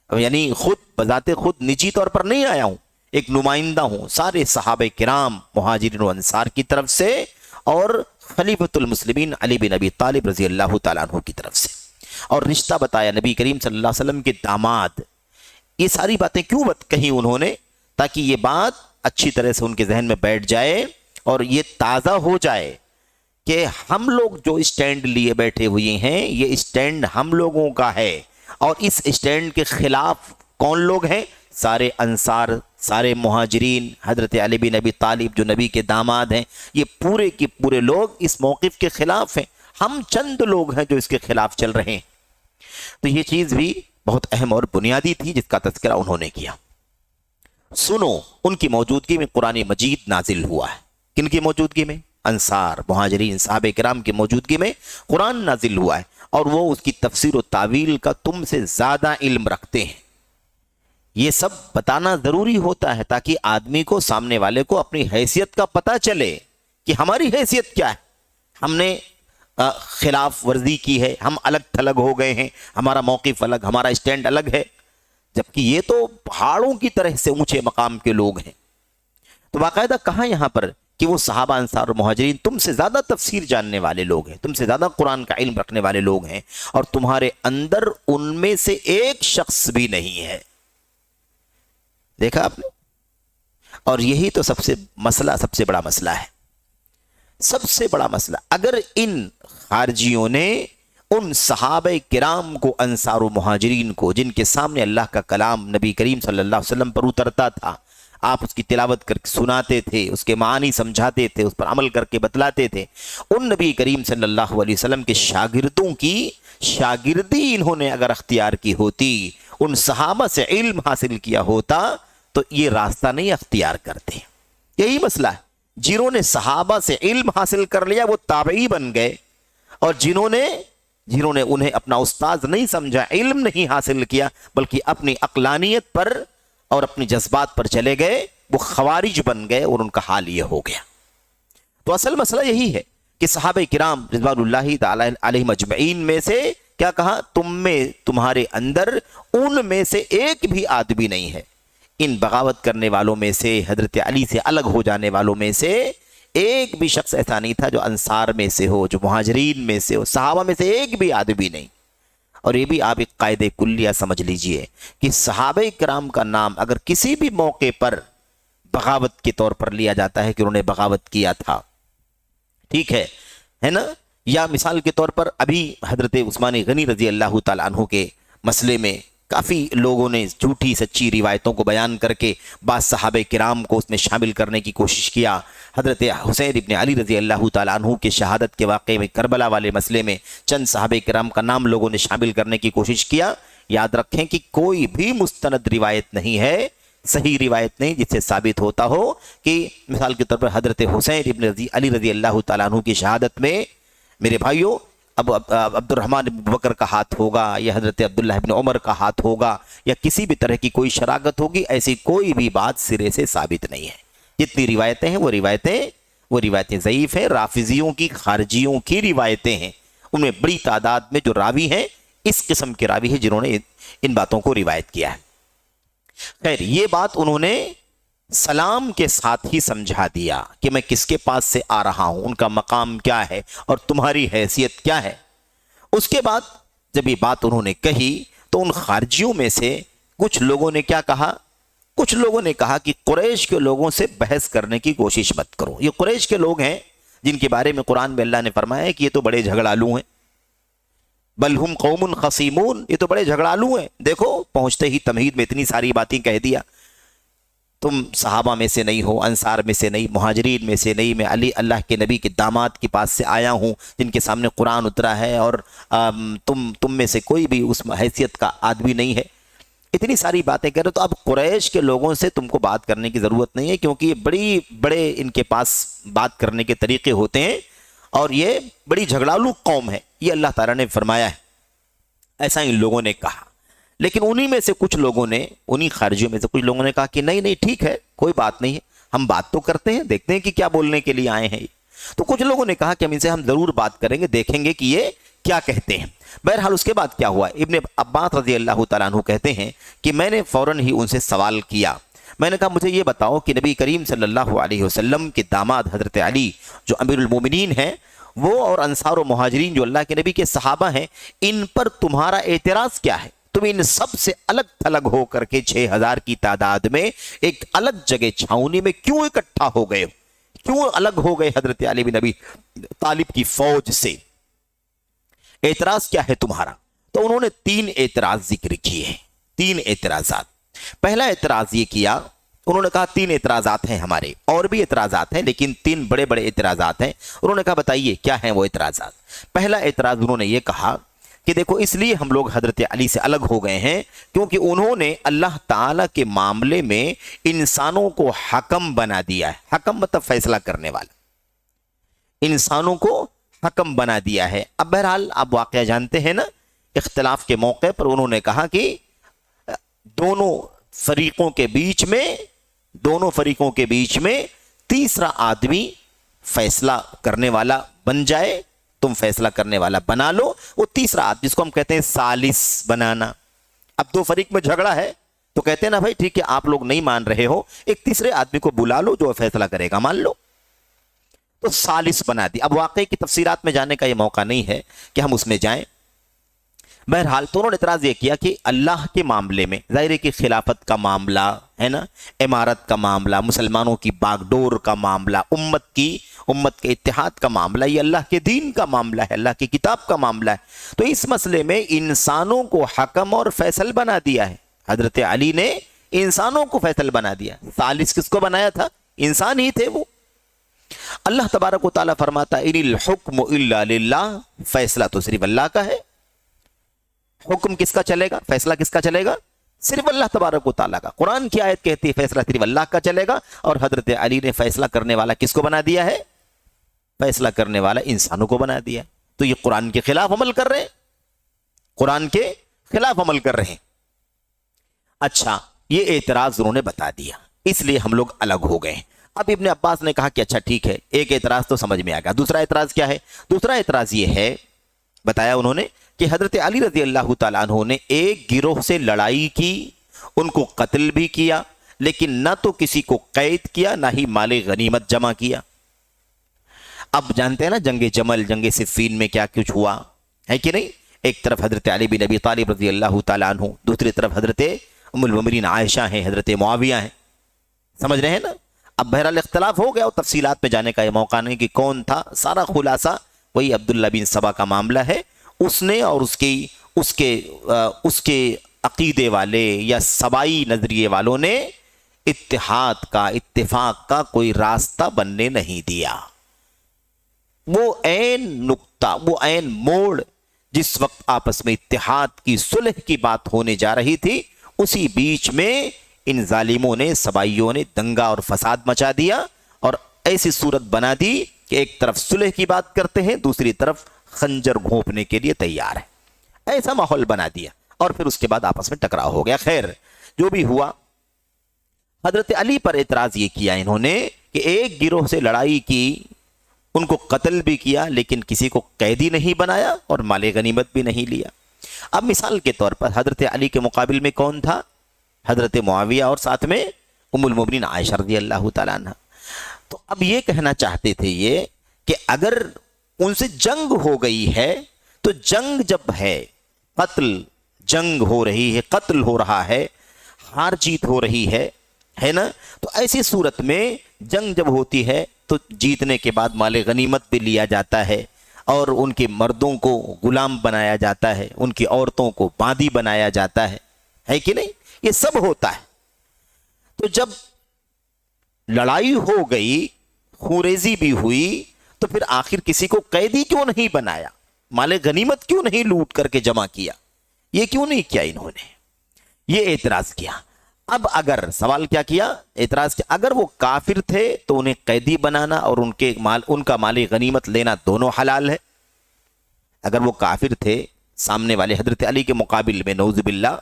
یعنی خود بذات خود نجی طور پر نہیں آیا ہوں، ایک نمائندہ ہوں سارے صحابہ کرام مہاجرین و انصار کی طرف سے اور خلیفۃ المسلمین علی بن ابی طالب رضی اللہ تعالیٰ عنہ کی طرف سے، اور رشتہ بتایا نبی کریم صلی اللہ علیہ وسلم کے داماد۔ یہ ساری باتیں کیوں کہیں انہوں نے؟ تاکہ یہ بات اچھی طرح سے ان کے ذہن میں بیٹھ جائے اور یہ تازہ ہو جائے کہ ہم لوگ جو اسٹینڈ لیے بیٹھے ہوئے ہیں یہ اسٹینڈ ہم لوگوں کا ہے، اور اس اسٹینڈ کے خلاف کون لوگ ہیں؟ سارے انصار، سارے مہاجرین، حضرت علی بن ابی طالب جو نبی کے داماد ہیں، یہ پورے کے پورے لوگ اس موقف کے خلاف ہیں، ہم چند لوگ ہیں جو اس کے خلاف چل رہے ہیں۔ تو یہ چیز بھی بہت اہم اور بنیادی تھی جس کا تذکرہ انہوں نے کیا۔ سنو، ان کی موجودگی میں قرآن مجید نازل ہوا ہے۔ کن کی موجودگی میں؟ انصار، مہاجرین، صحابہ کرام کی موجودگی میں قرآن نازل ہوا ہے، اور وہ اس کی تفسیر و تعویل کا تم سے زیادہ علم رکھتے ہیں۔ یہ سب بتانا ضروری ہوتا ہے تاکہ آدمی کو، سامنے والے کو اپنی حیثیت کا پتہ چلے کہ ہماری حیثیت کیا ہے، ہم نے خلاف ورزی کی ہے، ہم الگ تھلگ ہو گئے ہیں، ہمارا موقف الگ، ہمارا اسٹینڈ الگ ہے، جبکہ یہ تو پہاڑوں کی طرح سے اونچے مقام کے لوگ ہیں۔ تو باقاعدہ کہا یہاں پر کہ وہ صحابہ، انصار اور مہاجرین تم سے زیادہ تفسیر جاننے والے لوگ ہیں، تم سے زیادہ قرآن کا علم رکھنے والے لوگ ہیں، اور تمہارے اندر ان میں سے ایک شخص بھی نہیں ہے۔ دیکھا آپ نے؟ اور یہی تو سب سے بڑا مسئلہ ہے، سب سے بڑا مسئلہ۔ اگر ان خارجیوں نے ان صحابہ کرام کو، انصار و مہاجرین کو، جن کے سامنے اللہ کا کلام نبی کریم صلی اللہ علیہ وسلم پر اترتا تھا، آپ اس کی تلاوت کر کے سناتے تھے، اس کے معانی سمجھاتے تھے، اس پر عمل کر کے بتلاتے تھے، ان نبی کریم صلی اللہ علیہ وسلم کے شاگردوں کی شاگردی انہوں نے اگر اختیار کی ہوتی، ان صحابہ سے علم حاصل کیا ہوتا تو یہ راستہ نہیں اختیار کرتے. یہی مسئلہ ہے. جنہوں نے صحابہ سے علم حاصل کر لیا وہ تابعی بن گئے، اور جنہوں نے انہیں اپنا استاذ نہیں سمجھا، علم نہیں حاصل کیا، بلکہ اپنی عقلانیت پر اور اپنی جذبات پر چلے گئے، وہ خوارج بن گئے، اور ان کا حال یہ ہو گیا. تو اصل مسئلہ یہی ہے کہ صحابہ کرام رضوان اللہ تعالی علیہم اجمعین میں سے کیا کہا، تمہارے اندر ان میں سے ایک بھی آدمی نہیں ہے، ان بغاوت کرنے والوں میں سے، حضرت علی سے الگ ہو جانے والوں میں سے ایک بھی شخص ایسا نہیں تھا جو انصار میں سے ہو، جو مہاجرین میں سے ہو، صحابہ میں سے ایک بھی آدمی نہیں. اور یہ بھی آپ ایک قاعدہ کلیہ سمجھ لیجئے کہ صحابہ کرام کا نام اگر کسی بھی موقع پر بغاوت کے طور پر لیا جاتا ہے کہ انہوں نے بغاوت کیا تھا، ٹھیک ہے نا، یا مثال کے طور پر ابھی حضرت عثمان غنی رضی اللہ تعالیٰ عنہ کے مسئلے میں کافی لوگوں نے جھوٹی سچی روایتوں کو بیان کر کے بعض صحابہ کرام کو اس میں شامل کرنے کی کوشش کیا. حضرت حسین ابن علی رضی اللہ تعالیٰ عنہ کے شہادت کے واقعے میں کربلا والے مسئلے میں چند صحابہ کرام کا نام لوگوں نے شامل کرنے کی کوشش کیا. یاد رکھیں کہ کوئی بھی مستند روایت نہیں ہے، صحیح روایت نہیں، جس سے ثابت ہوتا ہو کہ مثال کے طور پر حضرت حسین ابن علی رضی اللہ تعالیٰ عنہ کی شہادت میں میرے بھائیوں اب عبد الرحمن بن بکر کا ہاتھ ہوگا، یا حضرت عبداللہ بن عمر کا ہاتھ ہوگا، یا کسی بھی طرح کی کوئی شراکت ہوگی، ایسی کوئی بھی بات سرے سے ثابت نہیں ہے. جتنی روایتیں ہیں وہ روایتیں ضعیف ہیں، رافضیوں کی، خارجیوں کی روایتیں ہیں. ان میں بڑی تعداد میں جو راوی ہیں اس قسم کے راوی ہیں جنہوں نے ان باتوں کو روایت کیا ہے. خیر، یہ بات انہوں نے سلام کے ساتھ ہی سمجھا دیا کہ میں کس کے پاس سے آ رہا ہوں، ان کا مقام کیا ہے اور تمہاری حیثیت کیا ہے. اس کے بعد جب یہ بات انہوں نے کہی تو ان خارجیوں میں سے کچھ لوگوں نے کیا کہا، کچھ لوگوں نے کہا کہ قریش کے لوگوں سے بحث کرنے کی کوشش مت کرو. یہ قریش کے لوگ ہیں جن کے بارے میں قرآن میں اللہ نے فرمایا ہے کہ یہ تو بڑے جھگڑالو ہیں، بل ہم قوم خصیمون، یہ تو بڑے جھگڑالو ہیں. دیکھو پہنچتے ہی تمہید میں اتنی ساری باتیں کہہ دیا، تم صحابہ میں سے نہیں ہو، انصار میں سے نہیں، مہاجرین میں سے نہیں، میں اللہ کے نبی کے داماد کے پاس سے آیا ہوں جن کے سامنے قرآن اترا ہے، اور تم میں سے کوئی بھی اس حیثیت کا آدمی نہیں ہے. اتنی ساری باتیں کہہ رہے. تو اب قریش کے لوگوں سے تم کو بات کرنے کی ضرورت نہیں ہے، کیونکہ یہ بڑے ان کے پاس بات کرنے کے طریقے ہوتے ہیں، اور یہ بڑی جھگڑالو قوم ہے. یہ اللہ تعالیٰ نے فرمایا ہے، ایسا ان لوگوں نے کہا. لیکن انہی میں سے کچھ لوگوں نے، انہی خارجیوں میں سے کچھ لوگوں نے کہا کہ نہیں ٹھیک ہے، کوئی بات نہیں ہے، ہم بات تو کرتے ہیں، دیکھتے ہیں کہ کیا بولنے کے لیے آئے ہیں. تو کچھ لوگوں نے کہا کہ ہم ان سے ضرور بات کریں گے، دیکھیں گے کہ یہ کیا کہتے ہیں. بہرحال اس کے بعد کیا ہوا، ابن عباس رضی اللہ تعالیٰ عنہ کہتے ہیں کہ میں نے فوراً ہی ان سے سوال کیا. میں نے کہا مجھے یہ بتاؤ کہ نبی کریم صلی اللہ علیہ وسلم کے داماد حضرت علی جو امیر المومنین ہیں، وہ اور انصار و مہاجرین جو اللہ کے نبی کے صحابہ ہیں، ان پر تمہارا اعتراض کیا ہے؟ تم ان سب سے الگ تھلگ ہو کر کے 6000 کی تعداد میں ایک الگ جگہ چھاؤنی میں کیوں اکٹھا ہو گئے؟ کیوں الگ ہو گئے حضرت علی بن ابی طالب کی فوج سے؟ اعتراض کیا ہے تمہارا؟ تو انہوں نے 3 اعتراض ذکر کیے ہیں، 3 اعتراضات. پہلا اعتراض یہ کیا، انہوں نے کہا 3 اعتراضات ہیں ہمارے، اور بھی اعتراضات ہیں لیکن 3 بڑے بڑے اعتراضات ہیں. انہوں نے کہا بتائیے کیا ہیں وہ اعتراضات. پہلا اعتراض انہوں نے یہ کہا کہ دیکھو اس لیے ہم لوگ حضرت علی سے الگ ہو گئے ہیں کیونکہ انہوں نے اللہ تعالیٰ کے معاملے میں انسانوں کو حکم بنا دیا ہے. حکم مطلب فیصلہ کرنے والا، انسانوں کو حکم بنا دیا ہے. اب بہرحال آپ واقعہ جانتے ہیں نا، اختلاف کے موقع پر انہوں نے کہا کہ دونوں فریقوں کے بیچ میں تیسرا آدمی فیصلہ کرنے والا بن جائے، تم فیصلہ کرنے والا بنا لو. وہ تیسرا آدمی جس کو ہم کہتے ہیں ثالث بنانا. اب 2 فریق میں جھگڑا ہے تو کہتے ہیں نا بھائی ٹھیک ہے آپ لوگ نہیں مان رہے ہو، ایک تیسرے آدمی کو بلا لو جو فیصلہ کرے گا، مان لو. تو ثالث بنا دی. اب واقعے کی تفصیلات میں جانے کا یہ موقع نہیں ہے کہ ہم اس میں جائیں. بہرحال تو انہوں نے اعتراض یہ کیا کہ اللہ کے معاملے میں ظاہر ہے کہ خلافت کا معاملہ ہے نا، امارت کا معاملہ، مسلمانوں کی باغ ڈور کا معاملہ، امت کے اتحاد کا معاملہ، یہ اللہ کے دین کا معاملہ ہے، اللہ کی کتاب کا معاملہ ہے. تو اس مسئلے میں انسانوں کو حکم اور فیصل بنا دیا ہے. حضرت علی نے انسانوں کو فیصل بنا دیا. ثالث کس کو بنایا تھا؟ انسان ہی تھے وہ. اللہ تبارک و تعالیٰ فرماتا ان الحکم الا للہ، فیصلہ تو صرف اللہ کا ہے. حکم کس کا چلے گا؟ فیصلہ کس کا چلے گا؟ صرف اللہ تبارک و تعالیٰ کا. قرآن کی آیت کہتی ہے فیصلہ صرف اللہ کا چلے گا, اور حضرت علی نے فیصلہ کرنے والا کس کو بنا دیا ہے؟ فیصلہ کرنے والا انسانوں کو بنا دیا. تو یہ قرآن کے خلاف عمل کر رہے ہیں, قرآن کے خلاف عمل کر رہے ہیں. اچھا, یہ اعتراض انہوں نے بتا دیا, اس لیے ہم لوگ الگ ہو گئے. اب ابن عباس نے کہا کہ اچھا ٹھیک ہے, ایک اعتراض تو سمجھ میں آ گیا. دوسرا اعتراض کیا ہے؟ دوسرا اعتراض یہ ہے, بتایا انہوں نے کہ حضرت علی رضی اللہ تعالیٰ عنہ نے ایک گروہ سے لڑائی کی, ان کو قتل بھی کیا, لیکن نہ تو کسی کو قید کیا نہ ہی مال غنیمت جمع کیا. اب جانتے ہیں نا جنگ جمل, جنگ صفین میں کیا کچھ ہوا ہے کہ نہیں؟ ایک طرف حضرت علی بن ابی طالب رضی اللہ تعالیٰ عنہ, دوسری طرف حضرت ام المؤمنین عائشہ ہیں, حضرت معاویہ ہیں. سمجھ رہے ہیں نا؟ اب بہرحال اختلاف ہو گیا, اور تفصیلات میں جانے کا یہ موقع نہیں کہ کون تھا. سارا خلاصہ وہی عبداللہ بن سبا کا معاملہ ہے. اس نے اور اس کے عقیدے والے یا سبائی نظریے والوں نے اتحاد کا, اتفاق کا کوئی راستہ بننے نہیں دیا. وہ عین نقطہ, وہ عین موڑ جس وقت آپس میں اتحاد کی, صلح کی بات ہونے جا رہی تھی, اسی بیچ میں ان ظالموں نے, سبائیوں نے دنگا اور فساد مچا دیا, اور ایسی صورت بنا دی کہ ایک طرف صلح کی بات کرتے ہیں, دوسری طرف خنجر گھونپنے کے لیے تیار ہے. ایسا ماحول بنا دیا, اور پھر اس کے بعد آپس میں ٹکراؤ ہو گیا. خیر, جو بھی ہوا, حضرت علی پر اعتراض یہ کیا انہوں نے کہ ایک گروہ سے لڑائی کی, ان کو قتل بھی کیا, لیکن کسی کو قیدی نہیں بنایا اور مال غنیمت بھی نہیں لیا. اب مثال کے طور پر حضرت علی کے مقابل میں کون تھا؟ حضرت معاویہ, اور ساتھ میں ام المؤمنین عائشہ رضی اللہ تعالیٰ عنہ. تو اب یہ کہنا چاہتے تھے یہ کہ اگر ان سے جنگ ہو گئی ہے, تو جنگ جب ہے, قتل, جنگ ہو رہی ہے, قتل ہو رہا ہے, ہار جیت ہو رہی ہے نا, تو ایسی صورت میں جنگ جب ہوتی ہے تو جیتنے کے بعد مال غنیمت بھی لیا جاتا ہے, اور ان کے مردوں کو غلام بنایا جاتا ہے, ان کی عورتوں کو باندی بنایا جاتا ہے کہ نہیں؟ یہ سب ہوتا ہے. تو جب لڑائی ہو گئی, خوریزی بھی ہوئی, تو پھر آخر کسی کو قیدی کیوں نہیں بنایا؟ مال غنیمت کیوں نہیں لوٹ کر کے جمع کیا؟ یہ کیوں نہیں کیا انہوں نے؟ یہ اعتراض کیا. اب اگر سوال کیا کیا؟ اعتراض کیا, اگر وہ کافر تھے تو انہیں قیدی بنانا اور ان کا مال غنیمت لینا دونوں حلال ہے. اگر وہ کافر تھے, سامنے والے حضرت علی کے مقابل میں, نعوذ باللہ,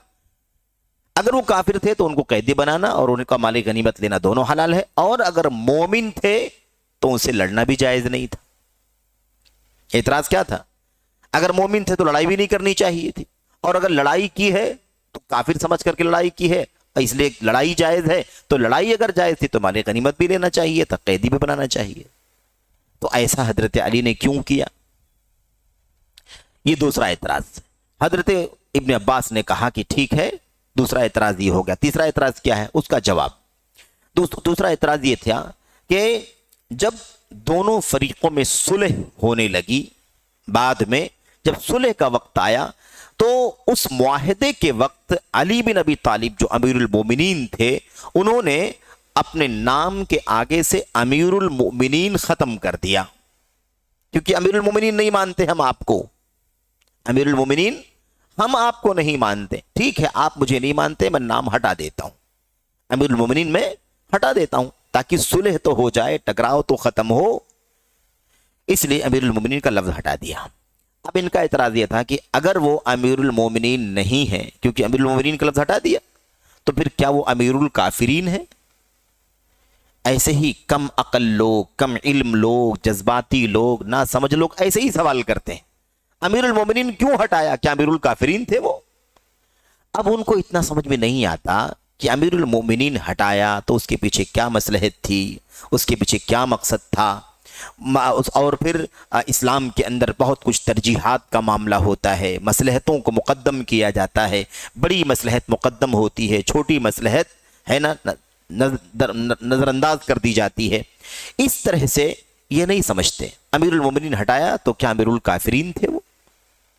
اگر وہ کافر تھے تو ان کو قیدی بنانا اور ان کا مال غنیمت لینا دونوں حلال ہے. اور اگر مومن تھے تو ان سے لڑنا بھی جائز نہیں تھا. اعتراض کیا تھا؟ اگر مومن تھے تو لڑائی بھی نہیں کرنی چاہیے تھی, اور اگر لڑائی کی ہے تو کافر سمجھ کر کے لڑائی کی ہے, اس لیے لڑائی جائز ہے, تو لڑائی اگر جائز تھی تو مال غنیمت بھی لینا چاہیے تھا, قیدی بھی بنانا چاہیے. تو ایسا حضرت علی نے کیوں کیا؟ یہ دوسرا اعتراض. حضرت ابن عباس نے کہا کہ ٹھیک ہے, دوسرا اعتراض یہ ہو گیا. تیسرا اعتراض کیا ہے؟ اس کا جواب. دوسرا اعتراض یہ تھا کہ جب دونوں فریقوں میں صلح ہونے لگی, بعد میں جب صلح کا وقت آیا, تو اس معاہدے کے وقت علی بن ابی طالب جو امیر المومنین تھے, انہوں نے اپنے نام کے آگے سے امیر المؤمنین ختم کر دیا, کیونکہ امیر المومنین نہیں مانتے ہم آپ کو. امیر المومنین ہم آپ کو نہیں مانتے. ٹھیک ہے, آپ مجھے نہیں مانتے, میں نام ہٹا دیتا ہوں, امیر المومنین میں ہٹا دیتا ہوں, تاکہ صلح تو ہو جائے, ٹکراؤ تو ختم ہو. اس لیے امیر المومنین کا لفظ ہٹا دیا. اب ان کا اعتراض یہ تھا کہ اگر وہ امیر المومنین نہیں ہے, کیونکہ امیر المومنین کا لفظ ہٹا دیا, تو پھر کیا وہ امیر الکافرین ہے؟ ایسے ہی کم عقل لوگ, کم علم لوگ, جذباتی لوگ, نہ سمجھ لوگ ایسے ہی سوال کرتے ہیں, امیر المومنین کیوں ہٹایا؟ کیا امیر الکافرین تھے وہ؟ اب ان کو اتنا سمجھ میں نہیں آتا کہ امیر المومنین ہٹایا تو اس کے پیچھے کیا مصلحت تھی, اس کے پیچھے کیا مقصد تھا. اور پھر اسلام کے اندر بہت کچھ ترجیحات کا معاملہ ہوتا ہے, مصلحتوں کو مقدم کیا جاتا ہے, بڑی مصلحت مقدم ہوتی ہے, چھوٹی مصلحت ہے نا نظر انداز کر دی جاتی ہے. اس طرح سے یہ نہیں سمجھتے. امیر المومنین ہٹایا تو کیا امیر الکافرین تھے وہ؟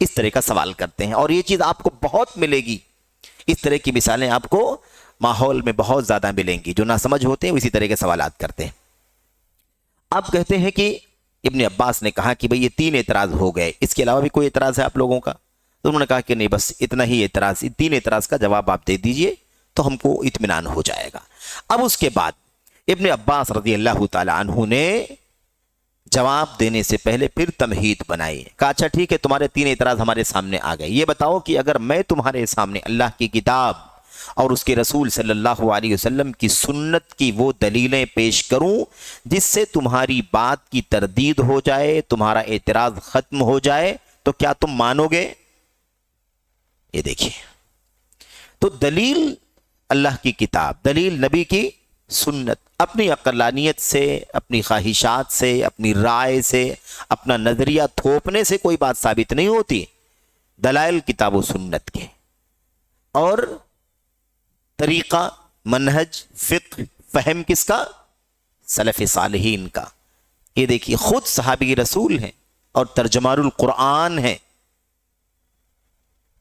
اس طرح کا سوال کرتے ہیں, اور یہ چیز آپ کو بہت ملے گی. اس طرح کی مثالیں آپ کو ماحول میں بہت زیادہ ملیں گی. جو نہ سمجھ ہوتے ہیں اسی طرح کے سوالات کرتے ہیں. اب کہتے ہیں کہ ابن عباس نے کہا کہ بھئی یہ 3 اعتراض ہو گئے, اس کے علاوہ بھی کوئی اعتراض ہے آپ لوگوں کا؟ تو انہوں نے کہا کہ نہیں بس اتنا ہی اعتراض، 3 اعتراض کا جواب آپ دے دیجئے تو ہم کو اطمینان ہو جائے گا۔ اب اس کے بعد ابن عباس رضی اللہ تعالی عنہ نے جواب دینے سے پہلے پھر تمہید بنائی، کہا اچھا ٹھیک ہے تمہارے 3 اعتراض ہمارے سامنے آ گئے، یہ بتاؤ کہ اگر میں تمہارے سامنے اللہ کی کتاب اور اس کے رسول صلی اللہ علیہ وسلم کی سنت کی وہ دلیلیں پیش کروں جس سے تمہاری بات کی تردید ہو جائے، تمہارا اعتراض ختم ہو جائے، تو کیا تم مانو گے؟ یہ دیکھیے، تو دلیل اللہ کی کتاب، دلیل نبی کی سنت، اپنی عقلانیت سے، اپنی خواہشات سے، اپنی رائے سے، اپنا نظریہ تھوپنے سے کوئی بات ثابت نہیں ہوتی۔ دلائل کتاب و سنت کے، اور طریقہ، منہج، فقہ، فہم کس کا؟ سلف صالحین کا۔ یہ دیکھیے خود صحابی رسول ہیں اور ترجمان القرآن ہیں،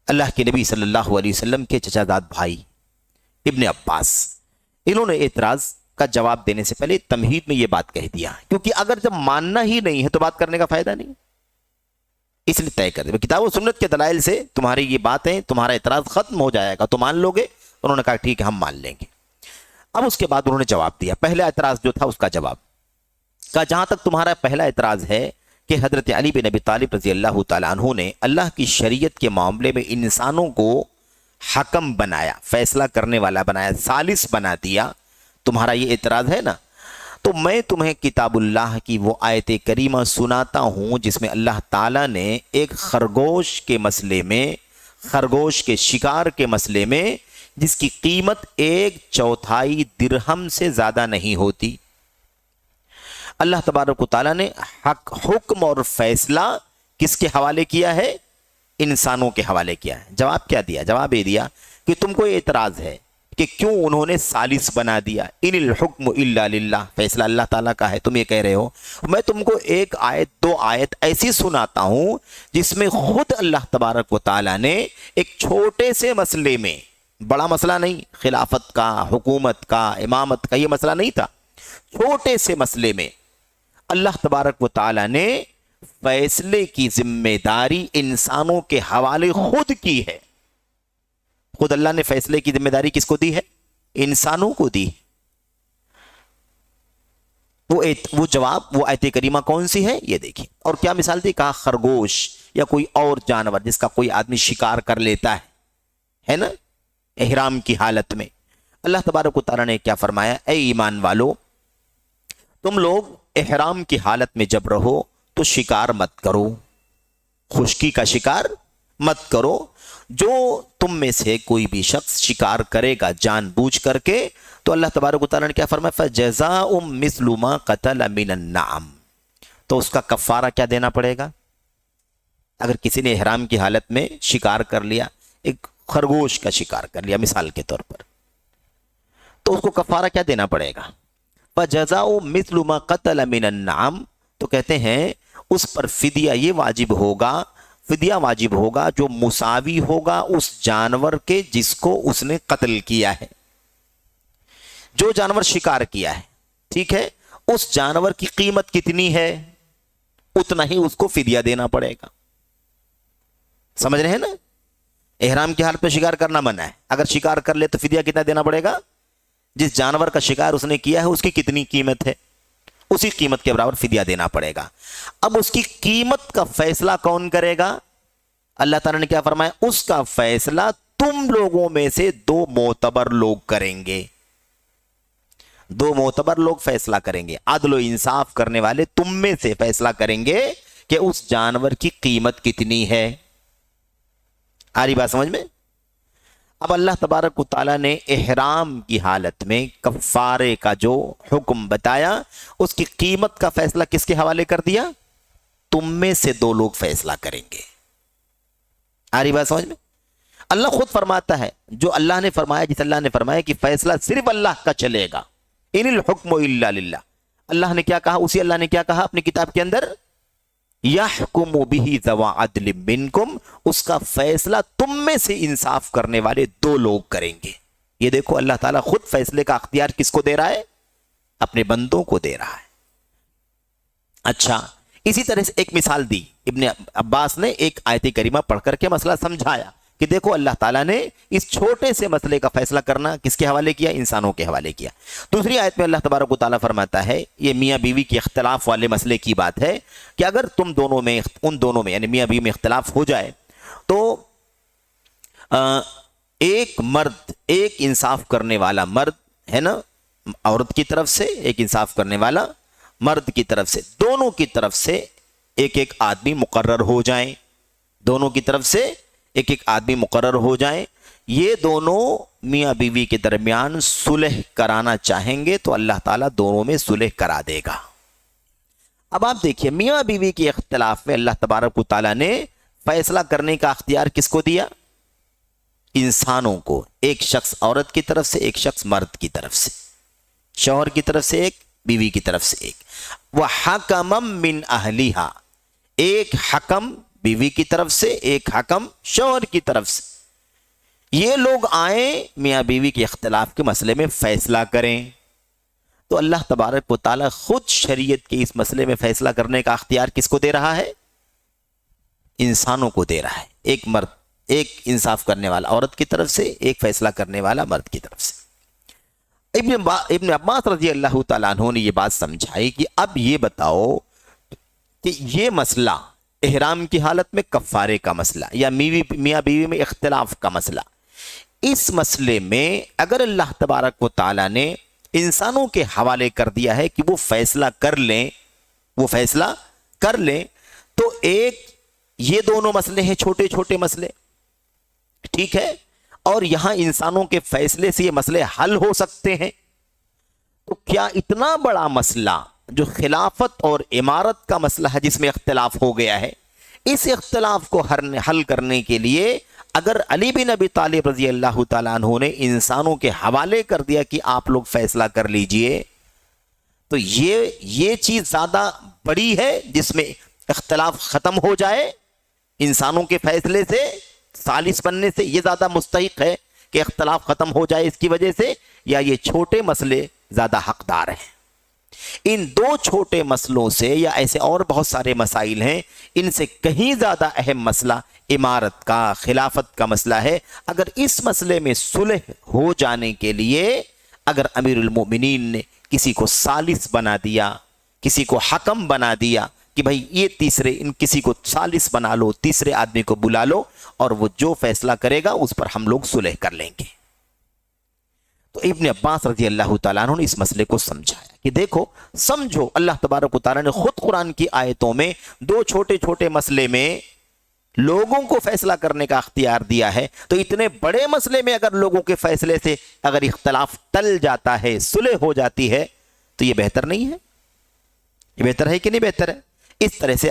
اللہ کے نبی صلی اللہ علیہ وسلم کے چچا زاد بھائی ابن عباس، انہوں نے اعتراض کا جواب دینے سے پہلے تمہید میں یہ بات کہہ دیا، کیونکہ اگر جب ماننا ہی نہیں ہے تو بات کرنے کا فائدہ نہیں، اس لیے طے کر دیا کتاب و سنت کے دلائل سے تمہاری یہ باتیں، تمہارا اعتراض ختم ہو جائے گا، تو مان لو گے؟ انہوں نے کہا ٹھیک ہے ہم مان لیں گے۔ اب اس کے بعد انہوں نے جواب دیا، پہلا اعتراض جو تھا اس کا جواب، کہا جہاں تک تمہارا پہلا اعتراض ہے کہ حضرت علی بن ابی طالب رضی اللہ تعالیٰ عنہ نے اللہ کی شریعت کے معاملے میں انسانوں کو حکم بنایا، فیصلہ کرنے والا بنایا، ثالث بنا دیا، تمہارا یہ اعتراض ہے نا، تو میں تمہیں کتاب اللہ کی وہ آیت کریمہ سناتا ہوں جس میں اللہ تعالیٰ نے ایک خرگوش کے مسئلے میں، خرگوش کے شکار کے مسئلے میں، جس کی قیمت 1/4 درہم سے زیادہ نہیں ہوتی، اللہ تبارک و تعالیٰ نے حکم اور فیصلہ کس کے حوالے کیا ہے؟ انسانوں کے حوالے کیا ہے۔ جواب کیا دیا؟ جواب یہ دیا کہ تم کو اعتراض ہے کہ کیوں انہوں نے ثالث بنا دیا، ان الحکم الا للہ، فیصلہ اللہ تعالیٰ کا ہے، تم یہ کہہ رہے ہو، میں تم کو 1 آیت 2 آیت ایسی سناتا ہوں جس میں خود اللہ تبارک و تعالیٰ نے ایک چھوٹے سے مسئلے میں، بڑا مسئلہ نہیں، خلافت کا، حکومت کا، امامت کا یہ مسئلہ نہیں تھا، چھوٹے سے مسئلے میں اللہ تبارک و تعالیٰ نے فیصلے کی ذمہ داری انسانوں کے حوالے خود کی ہے، خود اللہ نے فیصلے کی ذمہ داری کس کو دی ہے؟ انسانوں کو دی۔ وہ جواب، وہ آیت کریمہ کون سی ہے یہ دیکھیں، اور کیا مثال دی؟ کہا خرگوش یا کوئی اور جانور جس کا کوئی آدمی شکار کر لیتا ہے نا احرام کی حالت میں، اللہ تبارک و تعالیٰ نے کیا فرمایا؟ اے ایمان والو، تم لوگ احرام کی حالت میں جب رہو تو شکار مت کرو، خشکی کا شکار مت کرو، جو تم میں سے کوئی بھی شخص شکار کرے گا جان بوجھ کر کے تو اللہ تبارک و تعالیٰ نے کیا فرمایا؟ فَجَزَاءٌ مِثْلُ مَا قَتَلَ مِنَ النَّعَمِ، تو اس کا کفارہ کیا دینا پڑے گا؟ اگر کسی نے احرام کی حالت میں شکار کر لیا، ایک خرگوش کا شکار کر لیا مثال کے طور پر، تو اس کو کفارہ کیا دینا پڑے گا؟ فَجَزَاءٌ مِثْلُ مَا قَتَلَ مِنَ النَّعَمِ، تو کہتے ہیں اس پر فدیہ یہ واجب ہوگا، فدیہ واجب ہوگا جو مساوی ہوگا اس جانور کے جس کو اس نے قتل کیا ہے، جو جانور شکار کیا ہے، ٹھیک ہے، اس جانور کی قیمت کتنی ہے اتنا ہی اس کو فدیہ دینا پڑے گا۔ سمجھ رہے ہیں نا؟ احرام کی حالت میں شکار کرنا منع ہے، اگر شکار کر لے تو فدیہ کتنا دینا پڑے گا؟ جس جانور کا شکار اس نے کیا ہے اس کی کتنی قیمت ہے، اسی قیمت کے برابر فدیہ دینا پڑے گا۔ اب اس کی قیمت کا فیصلہ کون کرے گا؟ اللہ تعالیٰ نے کیا فرمایا؟ اس کا فیصلہ تم لوگوں میں سے 2 معتبر لوگ کریں گے، 2 معتبر لوگ فیصلہ کریں گے، عدل و انصاف کرنے والے تم میں سے فیصلہ کریں گے کہ اس جانور کی قیمت کتنی ہے۔ آ رہی بات سمجھ میں؟ اب اللہ تبارک و تعالیٰ نے احرام کی حالت میں کفارے کا جو حکم بتایا، اس کی قیمت کا فیصلہ کس کے حوالے کر دیا؟ تم میں سے 2 لوگ فیصلہ کریں گے۔ آ رہی بات سمجھ میں؟ اللہ خود فرماتا ہے، جو اللہ نے فرمایا، جس اللہ نے فرمایا کہ فیصلہ صرف اللہ کا چلے گا، ان الحکم الا للہ، اللہ نے کیا کہا؟ اسی اللہ نے کیا کہا اپنی کتاب کے اندر؟ یحکم بہ ذوی عدل منکم، اس کا فیصلہ تم میں سے انصاف کرنے والے 2 لوگ کریں گے۔ یہ دیکھو اللہ تعالیٰ خود فیصلے کا اختیار کس کو دے رہا ہے؟ اپنے بندوں کو دے رہا ہے۔ اچھا، اسی طرح سے ایک مثال دی ابن عباس نے ایک آیت کریمہ پڑھ کر کے مسئلہ سمجھایا کہ دیکھو اللہ تعالیٰ نے اس چھوٹے سے مسئلے کا فیصلہ کرنا کس کے حوالے کیا؟ انسانوں کے حوالے کیا۔ دوسری آیت میں اللہ تبارک و تعالیٰ فرماتا ہے، یہ میاں بیوی کے اختلاف والے مسئلے کی بات ہے، کہ اگر تم دونوں میں، ان دونوں میں یعنی میاں بیوی میں اختلاف ہو جائے تو ایک مرد، ایک انصاف کرنے والا مرد ہے نا، عورت کی طرف سے ایک انصاف کرنے والا مرد کی طرف سے، دونوں کی طرف سے ایک ایک آدمی مقرر ہو جائیں، دونوں کی طرف سے ایک ایک آدمی مقرر ہو جائیں، یہ دونوں میاں بیوی کے درمیان صلح کرانا چاہیں گے تو اللہ تعالیٰ دونوں میں صلح کرا دے گا۔ اب آپ دیکھیے میاں بیوی کے اختلاف میں اللہ تبارک و تعالیٰ نے فیصلہ کرنے کا اختیار کس کو دیا؟ انسانوں کو، ایک شخص عورت کی طرف سے، ایک شخص مرد کی طرف سے، شوہر کی طرف سے ایک، بیوی کی طرف سے ایک۔ وَحَكَمًا مِّنْ أَهْلِهَا، ایک حکم بیوی کی طرف سے، ایک حکم شوہر کی طرف سے، یہ لوگ آئیں میاں بیوی کے اختلاف کے مسئلے میں فیصلہ کریں تو اللہ تبارک و تعالیٰ خود شریعت کے اس مسئلے میں فیصلہ کرنے کا اختیار کس کو دے رہا ہے؟ انسانوں کو دے رہا ہے، ایک مرد، ایک انصاف کرنے والا عورت کی طرف سے، ایک فیصلہ کرنے والا مرد کی طرف سے۔ ابن عباس رضی اللہ تعالیٰ عنہ نے یہ بات سمجھائی کہ اب یہ بتاؤ کہ یہ مسئلہ احرام کی حالت میں کفارے کا مسئلہ یا میاں بیوی میں اختلاف کا مسئلہ، اس مسئلے میں اگر اللہ تبارک و تعالیٰ نے انسانوں کے حوالے کر دیا ہے کہ وہ فیصلہ کر لیں، وہ فیصلہ کر لیں، تو ایک یہ دونوں مسئلے ہیں چھوٹے چھوٹے مسئلے، ٹھیک ہے، اور یہاں انسانوں کے فیصلے سے یہ مسئلے حل ہو سکتے ہیں، تو کیا اتنا بڑا مسئلہ جو خلافت اور امارت کا مسئلہ ہے جس میں اختلاف ہو گیا ہے، اس اختلاف کو حل کرنے کے لیے اگر علی بن ابی طالب رضی اللہ تعالیٰ عنہ نے انسانوں کے حوالے کر دیا کہ آپ لوگ فیصلہ کر لیجئے، تو یہ چیز زیادہ بڑی ہے جس میں اختلاف ختم ہو جائے انسانوں کے فیصلے سے، ثالث بننے سے، یہ زیادہ مستحق ہے کہ اختلاف ختم ہو جائے اس کی وجہ سے، یا یہ چھوٹے مسئلے زیادہ حقدار ہیں؟ ان دو چھوٹے مسئلوں سے، یا ایسے اور بہت سارے مسائل ہیں، ان سے کہیں زیادہ اہم مسئلہ امارت کا، خلافت کا مسئلہ ہے۔ اگر اس مسئلے میں صلح ہو جانے کے لیے اگر امیر المومنین نے کسی کو ثالث بنا دیا، کسی کو حکم بنا دیا کہ بھائی یہ تیسرے، ان کسی کو ثالث بنا لو، تیسرے آدمی کو بلا لو اور وہ جو فیصلہ کرے گا اس پر ہم لوگ صلح کر لیں گے، تو ابن عباس رضی اللہ تعالیٰ عنہ نے اس مسئلے کو سمجھایا کہ دیکھو سمجھو، اللہ تبارک و تعالیٰ نے خود قرآن کی آیتوں میں دو چھوٹے چھوٹے مسئلے میں لوگوں کو فیصلہ کرنے کا اختیار دیا ہے، تو اتنے بڑے مسئلے میں اگر لوگوں کے فیصلے سے اگر اختلاف ٹل جاتا ہے، صلح ہو جاتی ہے، تو یہ بہتر نہیں ہے؟ یہ بہتر ہے کہ نہیں بہتر ہے؟ اس طرح سے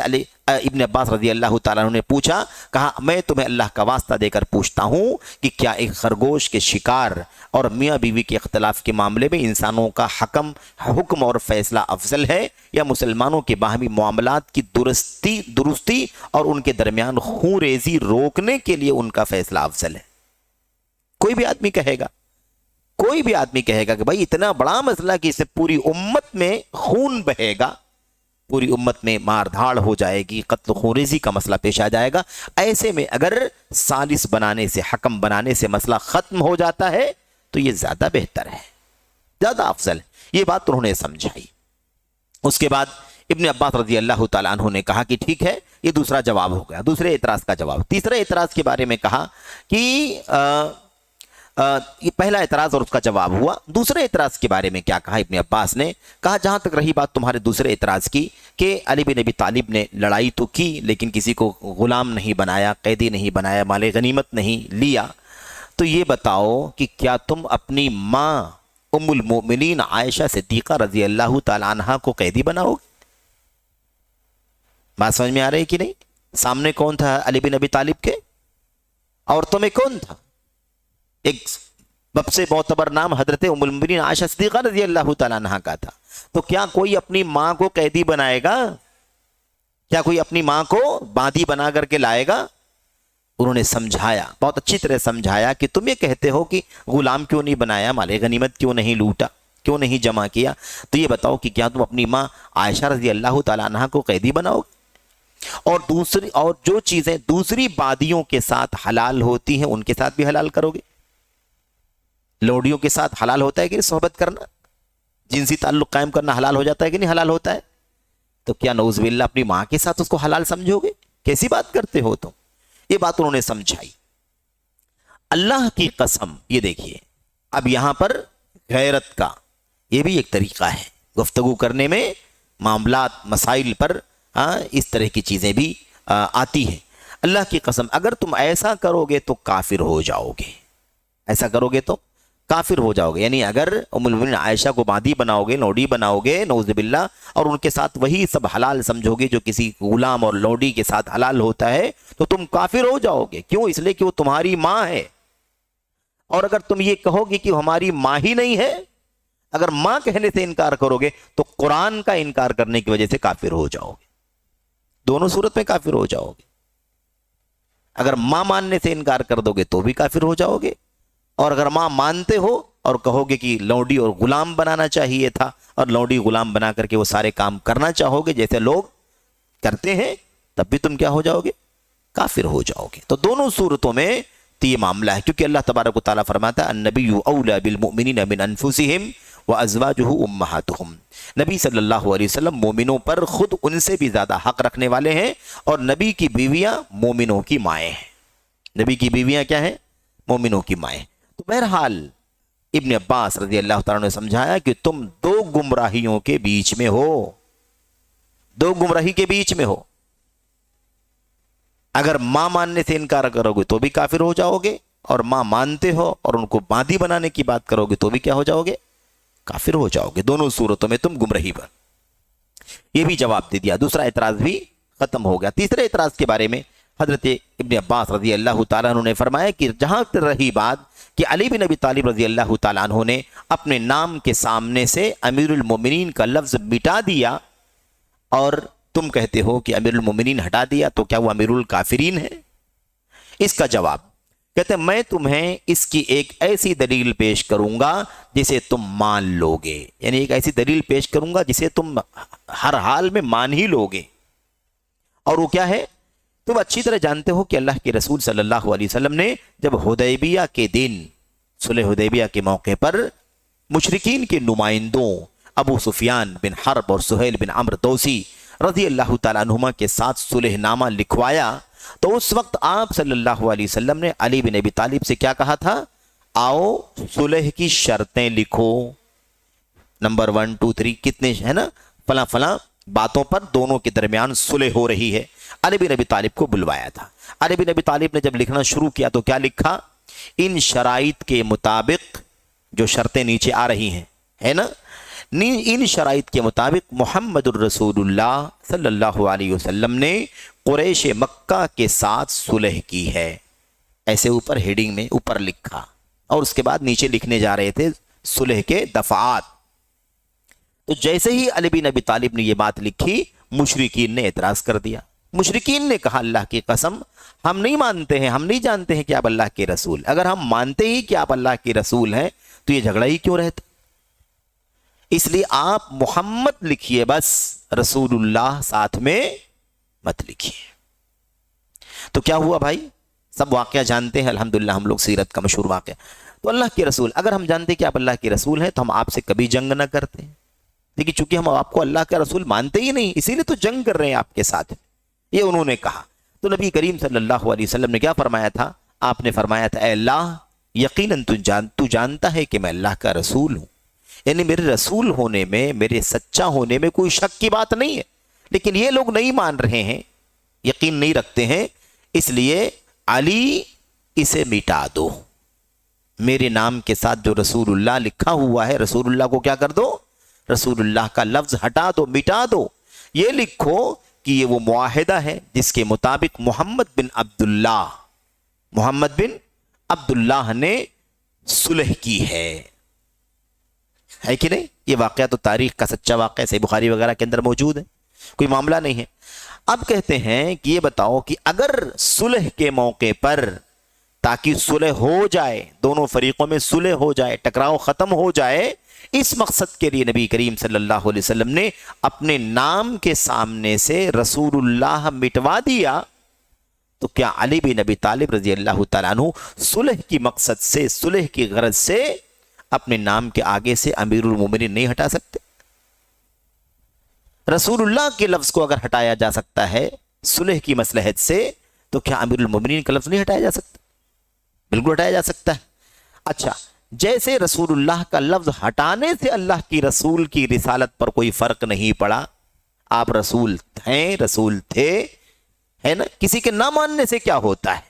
ابن عباس رضی اللہ تعالیٰ عنہ نے پوچھا، کہا میں تمہیں اللہ کا واسطہ دے کر پوچھتا ہوں کہ کیا ایک خرگوش کے شکار اور میاں بیوی کے اختلاف کے معاملے میں انسانوں کا حکم اور فیصلہ افضل ہے، یا مسلمانوں کے باہمی معاملات کی درستی اور ان کے درمیان خون ریزی روکنے کے لیے ان کا فیصلہ افضل ہے؟ کوئی بھی آدمی کہے گا کہ بھائی اتنا بڑا مسئلہ کہ اس سے پوری امت میں خون بہے گا، پوری امت میں مار دھاڑ ہو جائے گی، قتل و خونریزی کا مسئلہ پیش آ جائے گا، ایسے میں اگر ثالث بنانے سے، حکم بنانے سے مسئلہ ختم ہو جاتا ہے تو یہ زیادہ بہتر ہے، زیادہ افضل ہے۔ یہ بات انہوں نے سمجھائی۔ اس کے بعد ابن عباس رضی اللہ تعالیٰ عنہ نے کہا کہ ٹھیک ہے، یہ دوسرا جواب ہو گیا، دوسرے اعتراض کا جواب۔ تیسرے اعتراض کے بارے میں کہا کہ یہ پہلا اعتراض اور اس کا جواب ہوا۔ دوسرے اعتراض کے بارے میں کیا کہا ابن عباس نے؟ کہا جہاں تک رہی بات تمہارے دوسرے اعتراض کی کہ علی بن ابی طالب نے لڑائی تو کی لیکن کسی کو غلام نہیں بنایا، قیدی نہیں بنایا، مال غنیمت نہیں لیا، تو یہ بتاؤ کہ کیا تم اپنی ماں ام المؤمنین عائشہ صدیقہ رضی اللہ تعالی عنہا کو قیدی بناؤ گے؟ بات سمجھ میں آ رہی کہ نہیں؟ سامنے کون تھا علی بن ابی طالب کے؟ عورتوں میں کون تھا؟ ایک سب سے معتبر نام حضرت ام المؤمنین عائشہ صدیقہ رضی اللہ تعالیٰ عنہا کا تھا، تو کیا کوئی اپنی ماں کو قیدی بنائے گا؟ کیا کوئی اپنی ماں کو باندھی بنا کر کے لائے گا؟ انہوں نے سمجھایا، بہت اچھی طرح سمجھایا کہ تم یہ کہتے ہو کہ غلام کیوں نہیں بنایا، مال غنیمت کیوں نہیں لوٹا، کیوں نہیں جمع کیا، تو یہ بتاؤ کہ کیا تم اپنی ماں عائشہ رضی اللہ تعالیٰ عنہا کو قیدی بناؤ گے؟ اور جو چیزیں دوسری بادیوں کے ساتھ حلال ہوتی ہیں ان کے ساتھ بھی حلال کرو گے. لوڈیوں کے ساتھ حلال ہوتا ہے کہ نہیں صحبت کرنا؟ جنسی تعلق قائم کرنا حلال ہو جاتا ہے کہ نہیں حلال ہوتا ہے؟ تو کیا نعوذ باللہ اپنی ماں کے ساتھ اس کو حلال سمجھو گے؟ کیسی بات کرتے ہو تم؟ یہ بات انہوں نے سمجھائی. اللہ کی قسم، یہ دیکھیے اب یہاں پر غیرت کا یہ بھی ایک طریقہ ہے گفتگو کرنے میں، معاملات مسائل پر اس طرح کی چیزیں بھی آتی ہیں. اللہ کی قسم اگر تم ایسا کرو گے تو کافر ہو جاؤ گے. ایسا کرو گے تو کافر ہو جاؤ گے. یعنی اگر ام المؤمنین عائشہ کو باندی بناؤ گے، لوڈی بناؤ گے نعوذ باللہ، اور ان کے ساتھ وہی سب حلال سمجھو گے جو کسی غلام اور لوڈی کے ساتھ حلال ہوتا ہے، تو تم کافر ہو جاؤ گے. کیوں؟ اس لیے کہ وہ تمہاری ماں ہے. اور اگر تم یہ کہو گے کہ ہماری ماں ہی نہیں ہے، اگر ماں کہنے سے انکار کرو گے تو قرآن کا انکار کرنے کی وجہ سے کافر ہو جاؤ گے. دونوں صورت میں کافر ہو جاؤ گے. اگر ماں ماننے سے انکار کر دو گے تو بھی کافر ہو جاؤ گے، اور اگر ماں مانتے ہو اور کہو گے کہ لوڈی اور غلام بنانا چاہیے تھا اور لوڈی غلام بنا کر کے وہ سارے کام کرنا چاہو گے جیسے لوگ کرتے ہیں، تب بھی تم کیا ہو جاؤ گے؟ کافر ہو جاؤ گے. تو دونوں صورتوں میں یہ معاملہ ہے، کیونکہ اللہ تبارک و تعالیٰ فرماتا ہے النبی اولی بالمؤمنین من انفسہم وازواجہ امہاتہم. نبی صلی اللہ علیہ وسلم مومنوں پر خود ان سے بھی زیادہ حق رکھنے والے ہیں، اور نبی کی بیویاں مومنوں کی مائیں ہیں. نبی کی بیویاں کیا ہیں؟ مومنوں کی مائیں. تو بہرحال ابن عباس رضی اللہ تعالیٰ نے سمجھایا کہ تم دو گمراہیوں کے بیچ میں ہو، دو گمراہی کے بیچ میں ہو. اگر ماں ماننے سے انکار کرو گے تو بھی کافر ہو جاؤ گے، اور ماں مانتے ہو اور ان کو باندی بنانے کی بات کرو گے تو بھی کیا ہو جاؤ گے؟ کافر ہو جاؤ گے. دونوں صورتوں میں تم گمراہی پر. یہ بھی جواب دے دیا، دوسرا اعتراض بھی ختم ہو گیا. تیسرے اعتراض کے بارے میں حضرت ابن عباس رضی اللہ تعالیٰ عنہ نے فرمایا کہ جہاں تک رہی بات کہ علی بن ابی طالب رضی اللہ تعالیٰ عنہ نے اپنے نام کے سامنے سے امیر المومنین کا لفظ مٹا دیا، اور تم کہتے ہو کہ امیر المومنین ہٹا دیا، تو کیا وہ امیر الکافرین ہے؟ اس کا جواب کہتے ہیں میں تمہیں اس کی ایک ایسی دلیل پیش کروں گا جسے تم مان لو گے. یعنی ایک ایسی دلیل پیش کروں گا جسے تم ہر حال میں مان ہی لو گے. اور وہ کیا ہے؟ تم اچھی طرح جانتے ہو کہ اللہ کے رسول صلی اللہ علیہ وسلم نے جب حدیبیہ کے دن، صلح حدیبیہ کے موقع پر مشرکین کے نمائندوں ابو سفیان بن حرب اور سہیل بن عمرو دوسی رضی اللہ تعالیٰ عنہما کے ساتھ صلح نامہ لکھوایا، تو اس وقت آپ صلی اللہ علیہ وسلم نے علی بن ابی طالب سے کیا کہا تھا؟ آؤ صلح کی شرطیں لکھو، نمبر 1 2 3 کتنے ہے نا، فلاں فلاں باتوں پر دونوں کے درمیان صلح ہو رہی ہے. علی بن ابی طالب کو بلوایا تھا. علی بن ابی طالب نے جب لکھنا شروع کیا تو کیا لکھا؟ ان شرائط کے مطابق جو شرطیں نیچے آ رہی ہیں ہے نا، ان شرائط کے مطابق محمد الرسول اللہ صلی اللہ علیہ وسلم نے قریش مکہ کے ساتھ صلح کی ہے. ایسے اوپر ہیڈنگ میں اوپر لکھا، اور اس کے بعد نیچے لکھنے جا رہے تھے صلح کے دفعات. تو جیسے ہی علی بن ابی طالب نے یہ بات لکھی، مشرکین نے اعتراض کر دیا. مشرکین نے کہا اللہ کی قسم ہم نہیں مانتے ہیں، ہم نہیں جانتے ہیں کہ آپ اللہ کے رسول. اگر ہم مانتے ہی کہ آپ اللہ کے رسول ہیں تو یہ جھگڑا ہی کیوں رہتا؟ اس لیے آپ محمد لکھیے، بس رسول اللہ ساتھ میں مت لکھیے. تو کیا ہوا بھائی؟ سب واقعہ جانتے ہیں الحمدللہ، ہم لوگ سیرت کا مشہور واقعہ. تو اللہ کے رسول، اگر ہم جانتے کہ آپ اللہ کے رسول ہیں تو ہم آپ سے کبھی جنگ نہ کرتے. لیکن چونکہ ہم آپ کو اللہ کا رسول مانتے ہی نہیں، اسی لیے تو جنگ کر رہے ہیں آپ کے ساتھ. یہ انہوں نے کہا. تو نبی کریم صلی اللہ علیہ وسلم نے کیا فرمایا تھا؟ آپ نے فرمایا تھا اے اللہ یقیناً تو جانتا ہے کہ میں اللہ کا رسول ہوں. یعنی میرے رسول ہونے میں، میرے سچا ہونے میں کوئی شک کی بات نہیں ہے، لیکن یہ لوگ نہیں مان رہے ہیں، یقین نہیں رکھتے ہیں، اس لیے علی اسے مٹا دو. میرے نام کے ساتھ جو رسول اللہ لکھا ہوا ہے، رسول اللہ کو کیا کر دو؟ رسول اللہ کا لفظ ہٹا دو، مٹا دو. یہ لکھو کہ یہ وہ معاہدہ ہے جس کے مطابق محمد بن عبداللہ نے صلح کی ہے کہ نہیں؟ یہ واقعہ تو تاریخ کا سچا واقعہ صحیح بخاری وغیرہ کے اندر موجود ہے، کوئی معاملہ نہیں ہے. اب کہتے ہیں کہ یہ بتاؤ کہ اگر صلح کے موقع پر، تاکہ صلح ہو جائے، دونوں فریقوں میں صلح ہو جائے، ٹکراؤ ختم ہو جائے، اس مقصد کے لیے نبی کریم صلی اللہ علیہ وسلم نے اپنے نام کے سامنے سے رسول اللہ مٹوا دیا، تو کیا علی بن ابی طالب رضی اللہ تعالیٰ عنہ صلح کی مقصد سے، صلح کی غرض سے اپنے نام کے آگے سے امیر المومنین نہیں ہٹا سکتے؟ رسول اللہ کے لفظ کو اگر ہٹایا جا سکتا ہے صلح کی مصلحت سے، تو کیا امیر المومنین کا لفظ نہیں ہٹایا جا سکتا؟ بالکل ہٹایا جا سکتا ہے۔ اچھا، جیسے رسول اللہ کا لفظ ہٹانے سے اللہ کی رسول کی رسالت پر کوئی فرق نہیں پڑا، آپ رسول ہیں، رسول تھے، ہے نا، کسی کے نہ ماننے سے کیا ہوتا ہے؟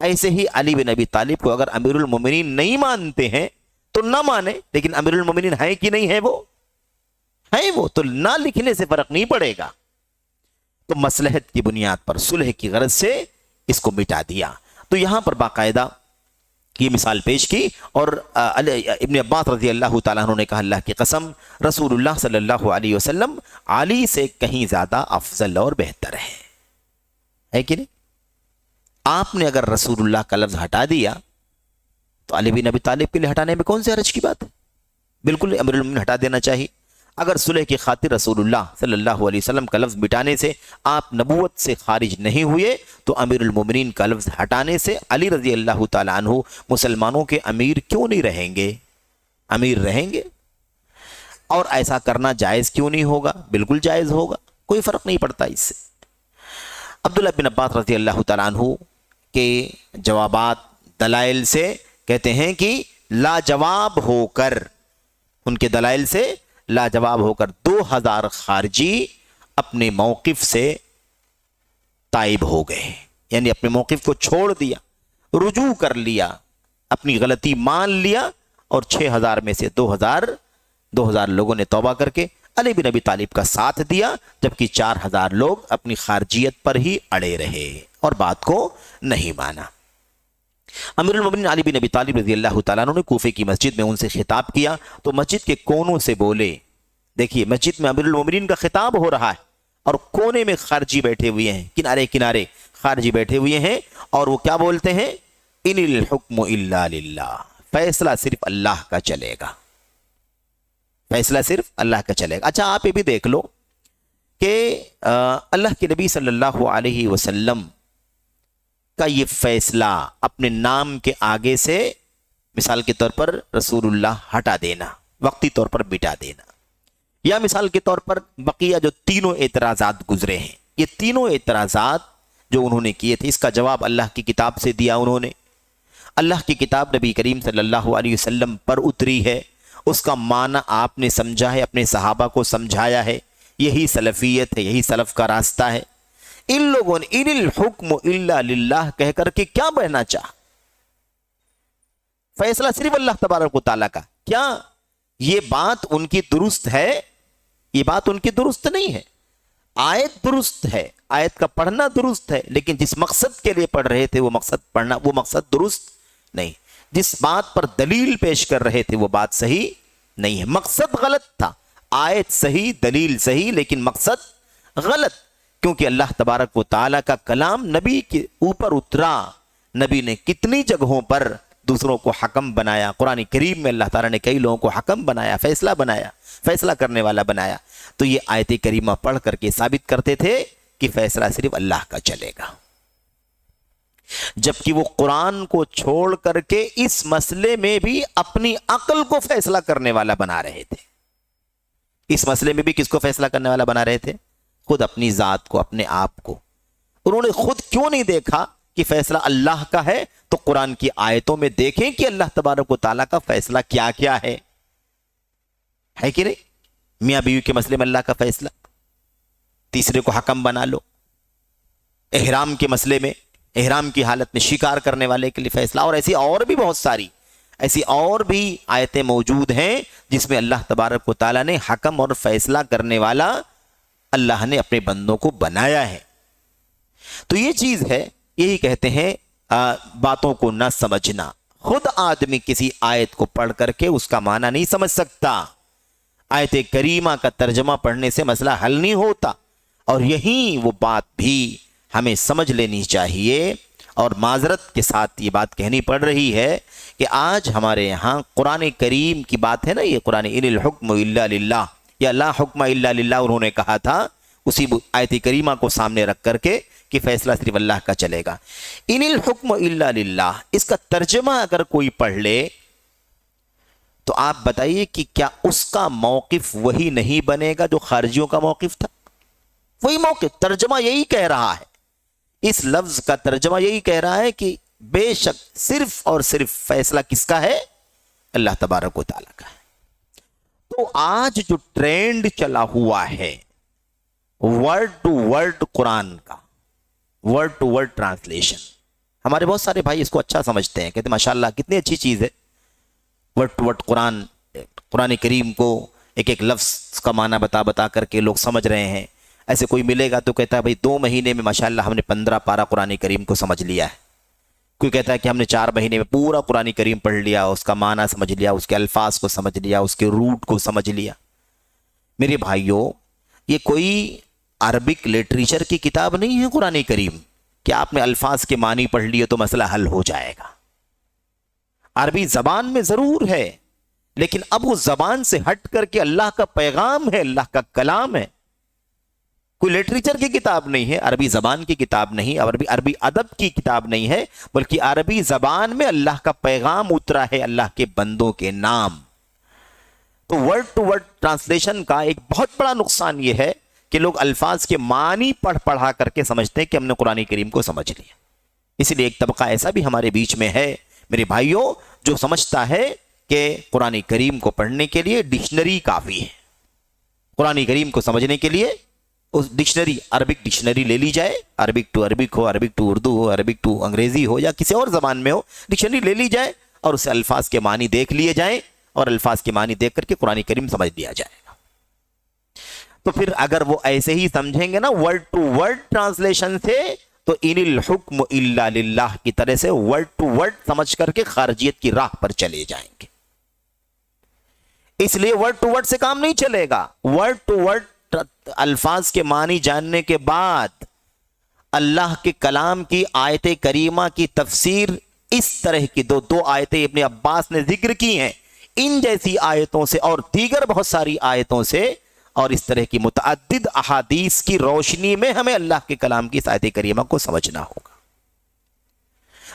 ایسے ہی علی بن ابی طالب کو اگر امیر المومنین نہیں مانتے ہیں تو نہ مانے، لیکن امیر المومنین ہیں کہ نہیں ہے، وہ ہیں، وہ تو نہ لکھنے سے فرق نہیں پڑے گا۔ تو مصلحت کی بنیاد پر صلح کی غرض سے اس کو مٹا دیا۔ تو یہاں پر باقاعدہ یہ مثال پیش کی، اور ابن عباس رضی اللہ تعالیٰ عنہ نے کہا اللہ کی قسم رسول اللہ صلی اللہ علیہ وسلم علی سے کہیں زیادہ افضل اور بہتر ہے کہ نہیں؟ آپ نے اگر رسول اللہ کا لفظ ہٹا دیا تو علی بن ابی طالب کے لیے ہٹانے میں کون سی حرج کی بات ہے؟ بالکل امیر المومنین ہٹا دینا چاہیے۔ اگر صلح کی خاطر رسول اللہ صلی اللہ علیہ وسلم کا لفظ مٹانے سے آپ نبوت سے خارج نہیں ہوئے، تو امیر المومنین کا لفظ ہٹانے سے علی رضی اللہ تعالیٰ عنہ مسلمانوں کے امیر کیوں نہیں رہیں گے؟ امیر رہیں گے۔ اور ایسا کرنا جائز کیوں نہیں ہوگا؟ بالکل جائز ہوگا، کوئی فرق نہیں پڑتا اس سے۔ عبداللہ بن عباس رضی اللہ تعالیٰ عنہ کے جوابات دلائل سے کہتے ہیں کہ لاجواب ہو کر، ان کے دلائل سے لاجواب ہو کر 2000 خارجی اپنے موقف سے تائب ہو گئے، یعنی اپنے موقف کو چھوڑ دیا، رجوع کر لیا، اپنی غلطی مان لیا، اور 6000 میں سے 2000 لوگوں نے توبہ کر کے علی بن ابی طالب کا ساتھ دیا، جبکہ 4000 لوگ اپنی خارجیت پر ہی اڑے رہے اور بات کو نہیں مانا۔ امیر المومنین علی بن ابی طالب رضی اللہ تعالیٰ عنہ نے کوفے کی مسجد میں ان سے خطاب کیا، تو مسجد کے کونوں سے بولے۔ دیکھیے مسجد میں امیر المومنین کا خطاب ہو رہا ہے اور کونے میں خارجی بیٹھے ہوئے ہیں، کنارے کنارے خارجی بیٹھے ہوئے ہیں، اور وہ کیا بولتے ہیں؟ ان الحکم الا للہ، فیصلہ صرف اللہ کا چلے گا، فیصلہ صرف اللہ کا چلے گا۔ اچھا آپ یہ بھی دیکھ لو کہ اللہ کے نبی صلی اللہ علیہ وسلم کا یہ فیصلہ اپنے نام کے آگے سے مثال کے طور پر رسول اللہ ہٹا دینا، وقتی طور پر مٹا دینا، یا مثال کے طور پر بقیہ جو تینوں اعتراضات گزرے ہیں، یہ تینوں اعتراضات جو انہوں نے کیے تھے، اس کا جواب اللہ کی کتاب سے دیا انہوں نے۔ اللہ کی کتاب نبی کریم صلی اللہ علیہ وسلم پر اتری ہے، اس کا معنی آپ نے سمجھا ہے، اپنے صحابہ کو سمجھایا ہے، یہی سلفیت ہے، یہی سلف کا راستہ ہے۔ ان لوگوں نے ان الحکم الا للہ کہہ کر کے کیا بہنا چاہا؟ فیصلہ صرف اللہ تبارک و تعالیٰ کا۔ کیا یہ بات ان کی درست ہے؟ یہ بات ان کی درست نہیں ہے۔ آیت درست ہے، آیت کا پڑھنا درست ہے، لیکن جس مقصد کے لیے پڑھ رہے تھے وہ مقصد پڑھنا، وہ مقصد درست نہیں۔ جس بات پر دلیل پیش کر رہے تھے وہ بات صحیح نہیں ہے، مقصد غلط تھا۔ آیت صحیح، دلیل صحیح، لیکن مقصد غلط، کیونکہ اللہ تبارک و تعالیٰ کا کلام نبی کے اوپر اترا، نبی نے کتنی جگہوں پر دوسروں کو حکم بنایا۔ قرآن کریم میں اللہ تعالیٰ نے کئی لوگوں کو حکم بنایا، فیصلہ کرنے والا بنایا۔ تو یہ آیت کریمہ پڑھ کر کے ثابت کرتے تھے کہ فیصلہ صرف اللہ کا چلے گا، جبکہ وہ قرآن کو چھوڑ کر کے اس مسئلے میں بھی اپنی عقل کو فیصلہ کرنے والا بنا رہے تھے۔ اس مسئلے میں بھی کس کو فیصلہ کرنے والا بنا رہے تھے؟ خود اپنی ذات کو، اپنے آپ کو۔ انہوں نے خود کیوں نہیں دیکھا کہ فیصلہ اللہ کا ہے؟ تو قرآن کی آیتوں میں دیکھیں کہ اللہ تبارک و تعالیٰ کا فیصلہ کیا کیا ہے کہ نہیں؟ میاں بیوی کے مسئلے میں اللہ کا فیصلہ، تیسرے کو حکم بنا لو۔ احرام کے مسئلے میں، احرام کی حالت میں شکار کرنے والے کے لیے فیصلہ، اور ایسی اور بھی بہت ساری ایسی اور بھی آیتیں موجود ہیں جس میں اللہ تبارک و تعالیٰ نے حکم اور فیصلہ کرنے والا اللہ نے اپنے بندوں کو بنایا ہے۔ تو یہ چیز ہے، یہی کہتے ہیں باتوں کو نہ سمجھنا۔ خود آدمی کسی آیت کو پڑھ کر کے اس کا معنی نہیں سمجھ سکتا، آیت کریمہ کا ترجمہ پڑھنے سے مسئلہ حل نہیں ہوتا، اور یہیں وہ بات بھی ہمیں سمجھ لینی چاہیے اور معذرت کے ساتھ یہ بات کہنی پڑ رہی ہے کہ آج ہمارے یہاں قرآن کریم کی بات ہے نا، یہ قرآن ان الحکم الا للہ یا لا حکم الا للہ انہوں نے کہا تھا اسی آیت کریمہ کو سامنے رکھ کر کے کہ فیصلہ صرف اللہ کا چلے گا. ان الحکم الا للہ، اس کا ترجمہ اگر کوئی پڑھ لے تو آپ بتائیے کہ کیا اس کا موقف وہی نہیں بنے گا جو خارجیوں کا موقف تھا؟ وہی موقف، ترجمہ یہی کہہ رہا ہے، اس لفظ کا ترجمہ یہی کہہ رہا ہے کہ بے شک صرف اور صرف فیصلہ کس کا ہے؟ اللہ تبارک و تعالیٰ کا ہے. تو آج جو ٹرینڈ چلا ہوا ہے ورڈ ٹو ورڈ قرآن کا، ورڈ ٹو ورڈ ٹرانسلیشن، ہمارے بہت سارے بھائی اس کو اچھا سمجھتے ہیں، کہتے ہیں ماشاءاللہ کتنی اچھی چیز ہے ورڈ ٹو ورڈ قرآن کریم کو ایک ایک لفظ کا معنی بتا بتا کر کے لوگ سمجھ رہے ہیں. ایسے کوئی ملے گا تو کہتا ہے بھائی 2 مہینے میں ماشاءاللہ ہم نے 15 پارہ قرآن کریم کو سمجھ لیا ہے. کوئی کہتا ہے کہ ہم نے 4 مہینے میں پورا قرآن کریم پڑھ لیا، اس کا معنی سمجھ لیا، اس کے الفاظ کو سمجھ لیا، اس کے روٹ کو سمجھ لیا. میرے بھائیوں، یہ کوئی عربک لٹریچر کی کتاب نہیں ہے قرآن کریم کہ آپ نے الفاظ کے معنی پڑھ لیے تو مسئلہ حل ہو جائے گا. عربی زبان میں ضرور ہے، لیکن اب وہ زبان سے ہٹ کر کے اللہ کا پیغام ہے، اللہ کا کلام ہے. کوئی لٹریچر کی کتاب نہیں ہے، عربی زبان کی کتاب نہیں، عربی ادب کی کتاب نہیں ہے، بلکہ عربی زبان میں اللہ کا پیغام اترا ہے، اللہ کے بندوں کے نام. تو ورڈ ٹو ورڈ ٹرانسلیشن کا ایک بہت بڑا نقصان یہ ہے کہ لوگ الفاظ کے معنی پڑھا کر کے سمجھتے ہیں کہ ہم نے قرآن کریم کو سمجھ لیا. اس لیے ایک طبقہ ایسا بھی ہمارے بیچ میں ہے میرے بھائیوں جو سمجھتا ہے کہ قرآن کریم کو پڑھنے کے لیے ڈکشنری کافی ہے. قرآن کریم کو سمجھنے کے لیے اس ڈکشنری، عربک ڈکشنری لے لی جائے، عربک ٹو عربک ہو، عربک ٹو اردو ہو، عربک ٹو انگریزی ہو یا کسی اور زبان میں ہو، ڈکشنری لے لی جائے اور اسے الفاظ کے معنی دیکھ لیے جائیں اور الفاظ کے معنی دیکھ کر کے قرآن کریم سمجھ لیا جائے گا. تو پھر اگر وہ ایسے ہی سمجھیں گے نا ورڈ ٹو ورڈ ٹرانسلیشن سے، تو ان الحکم الا للہ کی طرح سے ورڈ ٹو ورڈ سمجھ کر کے خارجیت کی راہ پر چلے جائیں گے. اس لیے ورڈ ٹو ورڈ سے کام نہیں چلے گا. ورڈ ٹو ورڈ الفاظ کے معنی جاننے کے بعد اللہ کے کلام کی آیت کریمہ کی تفسیر اس طرح کی دو آیتیں ابن عباس نے ذکر کی ہیں، ان جیسی آیتوں سے اور دیگر بہت ساری آیتوں سے اور اس طرح کی متعدد احادیث کی روشنی میں ہمیں اللہ کے کلام کی آیت کریمہ کو سمجھنا ہوگا.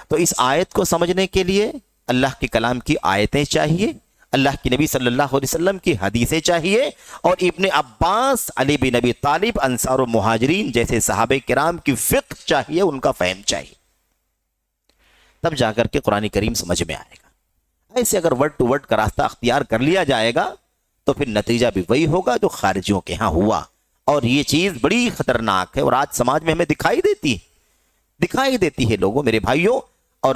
تو اس آیت کو سمجھنے کے لیے اللہ کے کلام کی آیتیں چاہیے، اللہ کی نبی صلی اللہ علیہ وسلم کی حدیثیں چاہیے، اور ابن عباس، علی بن ابی طالب، انصار و مہاجرین جیسے صحابہ کرام کی فقہ چاہیے، ان کا فہم چاہیے. تب جا کر کے قرآن کریم سمجھ میں آئے گا. ایسے اگر ورڈ ٹو ورڈ کا راستہ اختیار کر لیا جائے گا تو پھر نتیجہ بھی وہی ہوگا جو خارجیوں کے ہاں ہوا. اور یہ چیز بڑی خطرناک ہے اور آج سماج میں ہمیں دکھائی دیتی ہے لوگوں، میرے بھائیوں. اور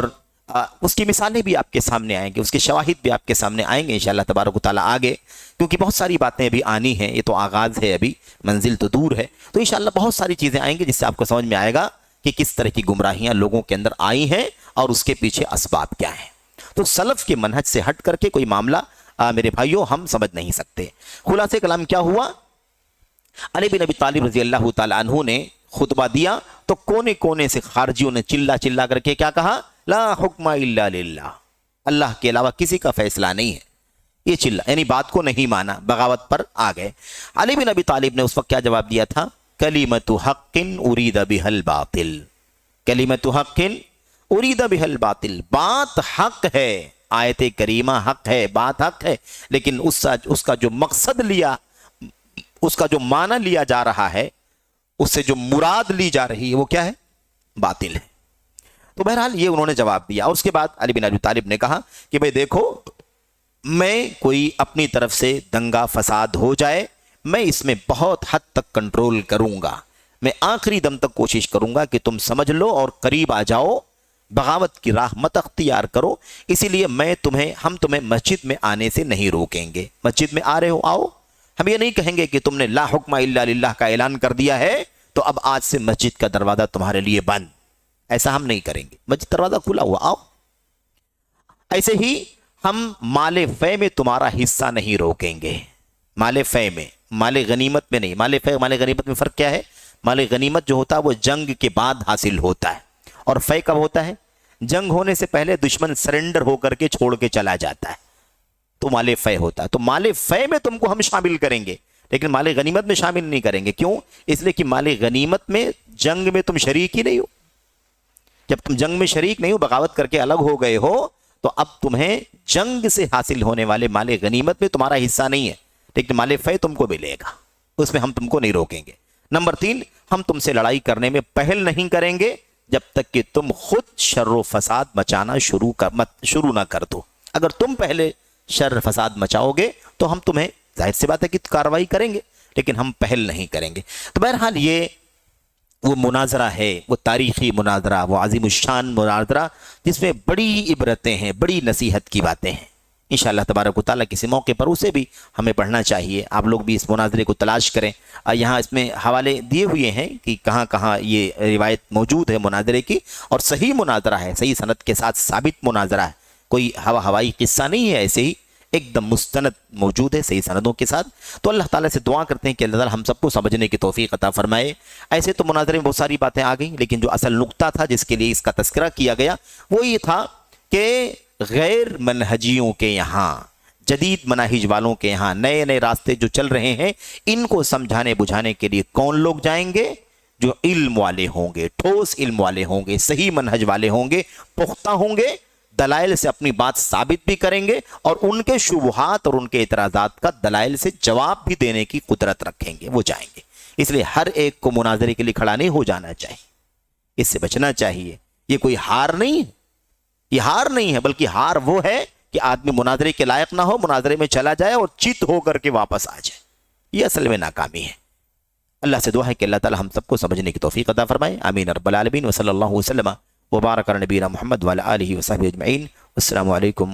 اس کی مثالیں بھی آپ کے سامنے آئیں گے، اس کے شواہد بھی آپ کے سامنے آئیں گے انشاءاللہ تبارک و تعالیٰ آگے، کیونکہ بہت ساری باتیں ابھی آنی ہیں. یہ تو آغاز ہے، ابھی منزل تو دور ہے. تو انشاءاللہ بہت ساری چیزیں آئیں گی جس سے آپ کو سمجھ میں آئے گا کہ کس طرح کی گمراہیاں لوگوں کے اندر آئی ہیں اور اس کے پیچھے اسباب کیا ہیں. تو سلف کے منہج سے ہٹ کر کے کوئی معاملہ میرے بھائیوں ہم سمجھ نہیں سکتے. خلاصہ کلام کیا ہوا؟ علی بن ابی طالب رضی اللہ تعالی عنہ نے خطبہ دیا تو کونے کونے سے خارجیوں نے چلا کر کے کیا کہا؟ لا حکم الا للہ، اللہ کے علاوہ کسی کا فیصلہ نہیں ہے. یہ یعنی بات کو نہیں مانا، بغاوت پر آ گئے. علی بن ابی طالب نے اس وقت کیا جواب دیا تھا؟ کلمۃ حق ارید بها الباطل، کلمۃ حق ارید بها الباطل، بات حق ہے، آیت کریمہ حق ہے، بات حق ہے، لیکن اس کا جو مقصد لیا، اس کا جو معنی لیا جا رہا ہے، اس سے جو مراد لی جا رہی ہے وہ کیا ہے؟ باطل ہے. تو بہرحال یہ انہوں نے جواب دیا. اور اس کے بعد علی بن ابی طالب نے کہا کہ بھئی دیکھو، میں کوئی اپنی طرف سے دنگا فساد ہو جائے میں اس میں بہت حد تک کنٹرول کروں گا، میں آخری دم تک کوشش کروں گا کہ تم سمجھ لو اور قریب آ جاؤ، بغاوت کی راہ مت اختیار کرو. اسی لیے ہم تمہیں مسجد میں آنے سے نہیں روکیں گے. مسجد میں آ رہے ہو آؤ، ہم یہ نہیں کہیں گے کہ تم نے لا حکم الا للہ کا اعلان کر دیا ہے تو اب آج سے مسجد کا دروازہ تمہارے لیے بند، ایسا ہم نہیں کریں گے. مسجد دروازہ کھلا ہوا، آؤ. ایسے ہی ہم مال فے میں تمہارا حصہ نہیں روکیں گے. مال فے میں، مال غنیمت میں نہیں. مال فے مال غنیمت میں فرق کیا ہے؟ مال غنیمت جو ہوتا ہے وہ جنگ کے بعد حاصل ہوتا ہے، اور فے کب ہوتا ہے؟ جنگ ہونے سے پہلے دشمن سرنڈر ہو کر کے چھوڑ کے چلا جاتا ہے تو مال فے ہوتا ہے. تو مال فے میں تم کو ہم شامل کریں گے لیکن مال غنیمت میں شامل نہیں کریں گے. کیوں؟ اس لیے کہ مال غنیمت میں جنگ میں تم شریک ہی نہیں ہو. جب تم جنگ میں شریک نہیں ہو، بغاوت کر کے الگ ہو گئے ہو، تو اب تمہیں جنگ سے حاصل ہونے والے مال غنیمت میں تمہارا حصہ نہیں ہے، لیکن مال فے تم کو ملے گا، اس میں ہم تم کو نہیں روکیں گے. نمبر 3، ہم تم سے لڑائی کرنے میں پہل نہیں کریں گے جب تک کہ تم خود شر و فساد مچانا شروع نہ کر دو. اگر تم پہلے شر فساد مچاؤ گے تو ہم تمہیں ظاہر سی بات ہے کہ کارروائی کریں گے، لیکن ہم پہل نہیں کریں گے. تو بہرحال یہ وہ مناظرہ ہے، وہ تاریخی مناظرہ، وہ عظیم الشان مناظرہ جس میں بڑی عبرتیں ہیں، بڑی نصیحت کی باتیں ہیں. انشاءاللہ تبارک و تعالیٰ کسی موقع پر اسے بھی ہمیں پڑھنا چاہیے. آپ لوگ بھی اس مناظرے کو تلاش کریں. یہاں اس میں حوالے دیے ہوئے ہیں کہ کہاں کہاں یہ روایت موجود ہے مناظرے کی، اور صحیح مناظرہ ہے، صحیح سند کے ساتھ ثابت مناظرہ ہے، کوئی ہوائی قصہ نہیں ہے، ایسے ہی ایک دم مستند موجود ہے صحیح سندوں کے ساتھ. تو اللہ تعالیٰ سے دعا کرتے ہیں کہ اللہ تعالیٰ ہم سب کو سمجھنے کی توفیق عطا فرمائے. ایسے تو مناظرے میں بہت ساری باتیں آ گئیں، لیکن جو اصل نقطہ تھا جس کے لیے اس کا تذکرہ کیا گیا وہ یہ تھا کہ غیر منہجیوں کے یہاں، جدید مناہج والوں کے یہاں نئے نئے راستے جو چل رہے ہیں، ان کو سمجھانے بجھانے کے لیے کون لوگ جائیں گے؟ جو علم والے ہوں گے، ٹھوس علم والے ہوں گے، صحیح منہج والے ہوں گے، پختہ ہوں گے، دلائل سے اپنی بات ثابت بھی کریں گے، اور ان کے شبہات اور ان کے اعتراضات کا دلائل سے جواب بھی دینے کی قدرت رکھیں گے، وہ جائیں گے. اس لیے ہر ایک کو مناظرے کے لیے کھڑا نہیں ہو جانا چاہیے، اس سے بچنا چاہیے. یہ کوئی ہار نہیں ہے، یہ ہار نہیں ہے، بلکہ ہار وہ ہے کہ آدمی مناظرے کے لائق نہ ہو، مناظرے میں چلا جائے اور چت ہو کر کے واپس آ جائے. یہ اصل میں ناکامی ہے. اللہ سے دعا ہے کہ اللہ تعالی ہم سب کو سمجھنے کی توفیق عطا فرمائے. آمین رب العالمین. وصلی اللہ وسلم وبارک علی نبینا محمد وعلی آلہ وصحبہ اجمعین. السلام علیکم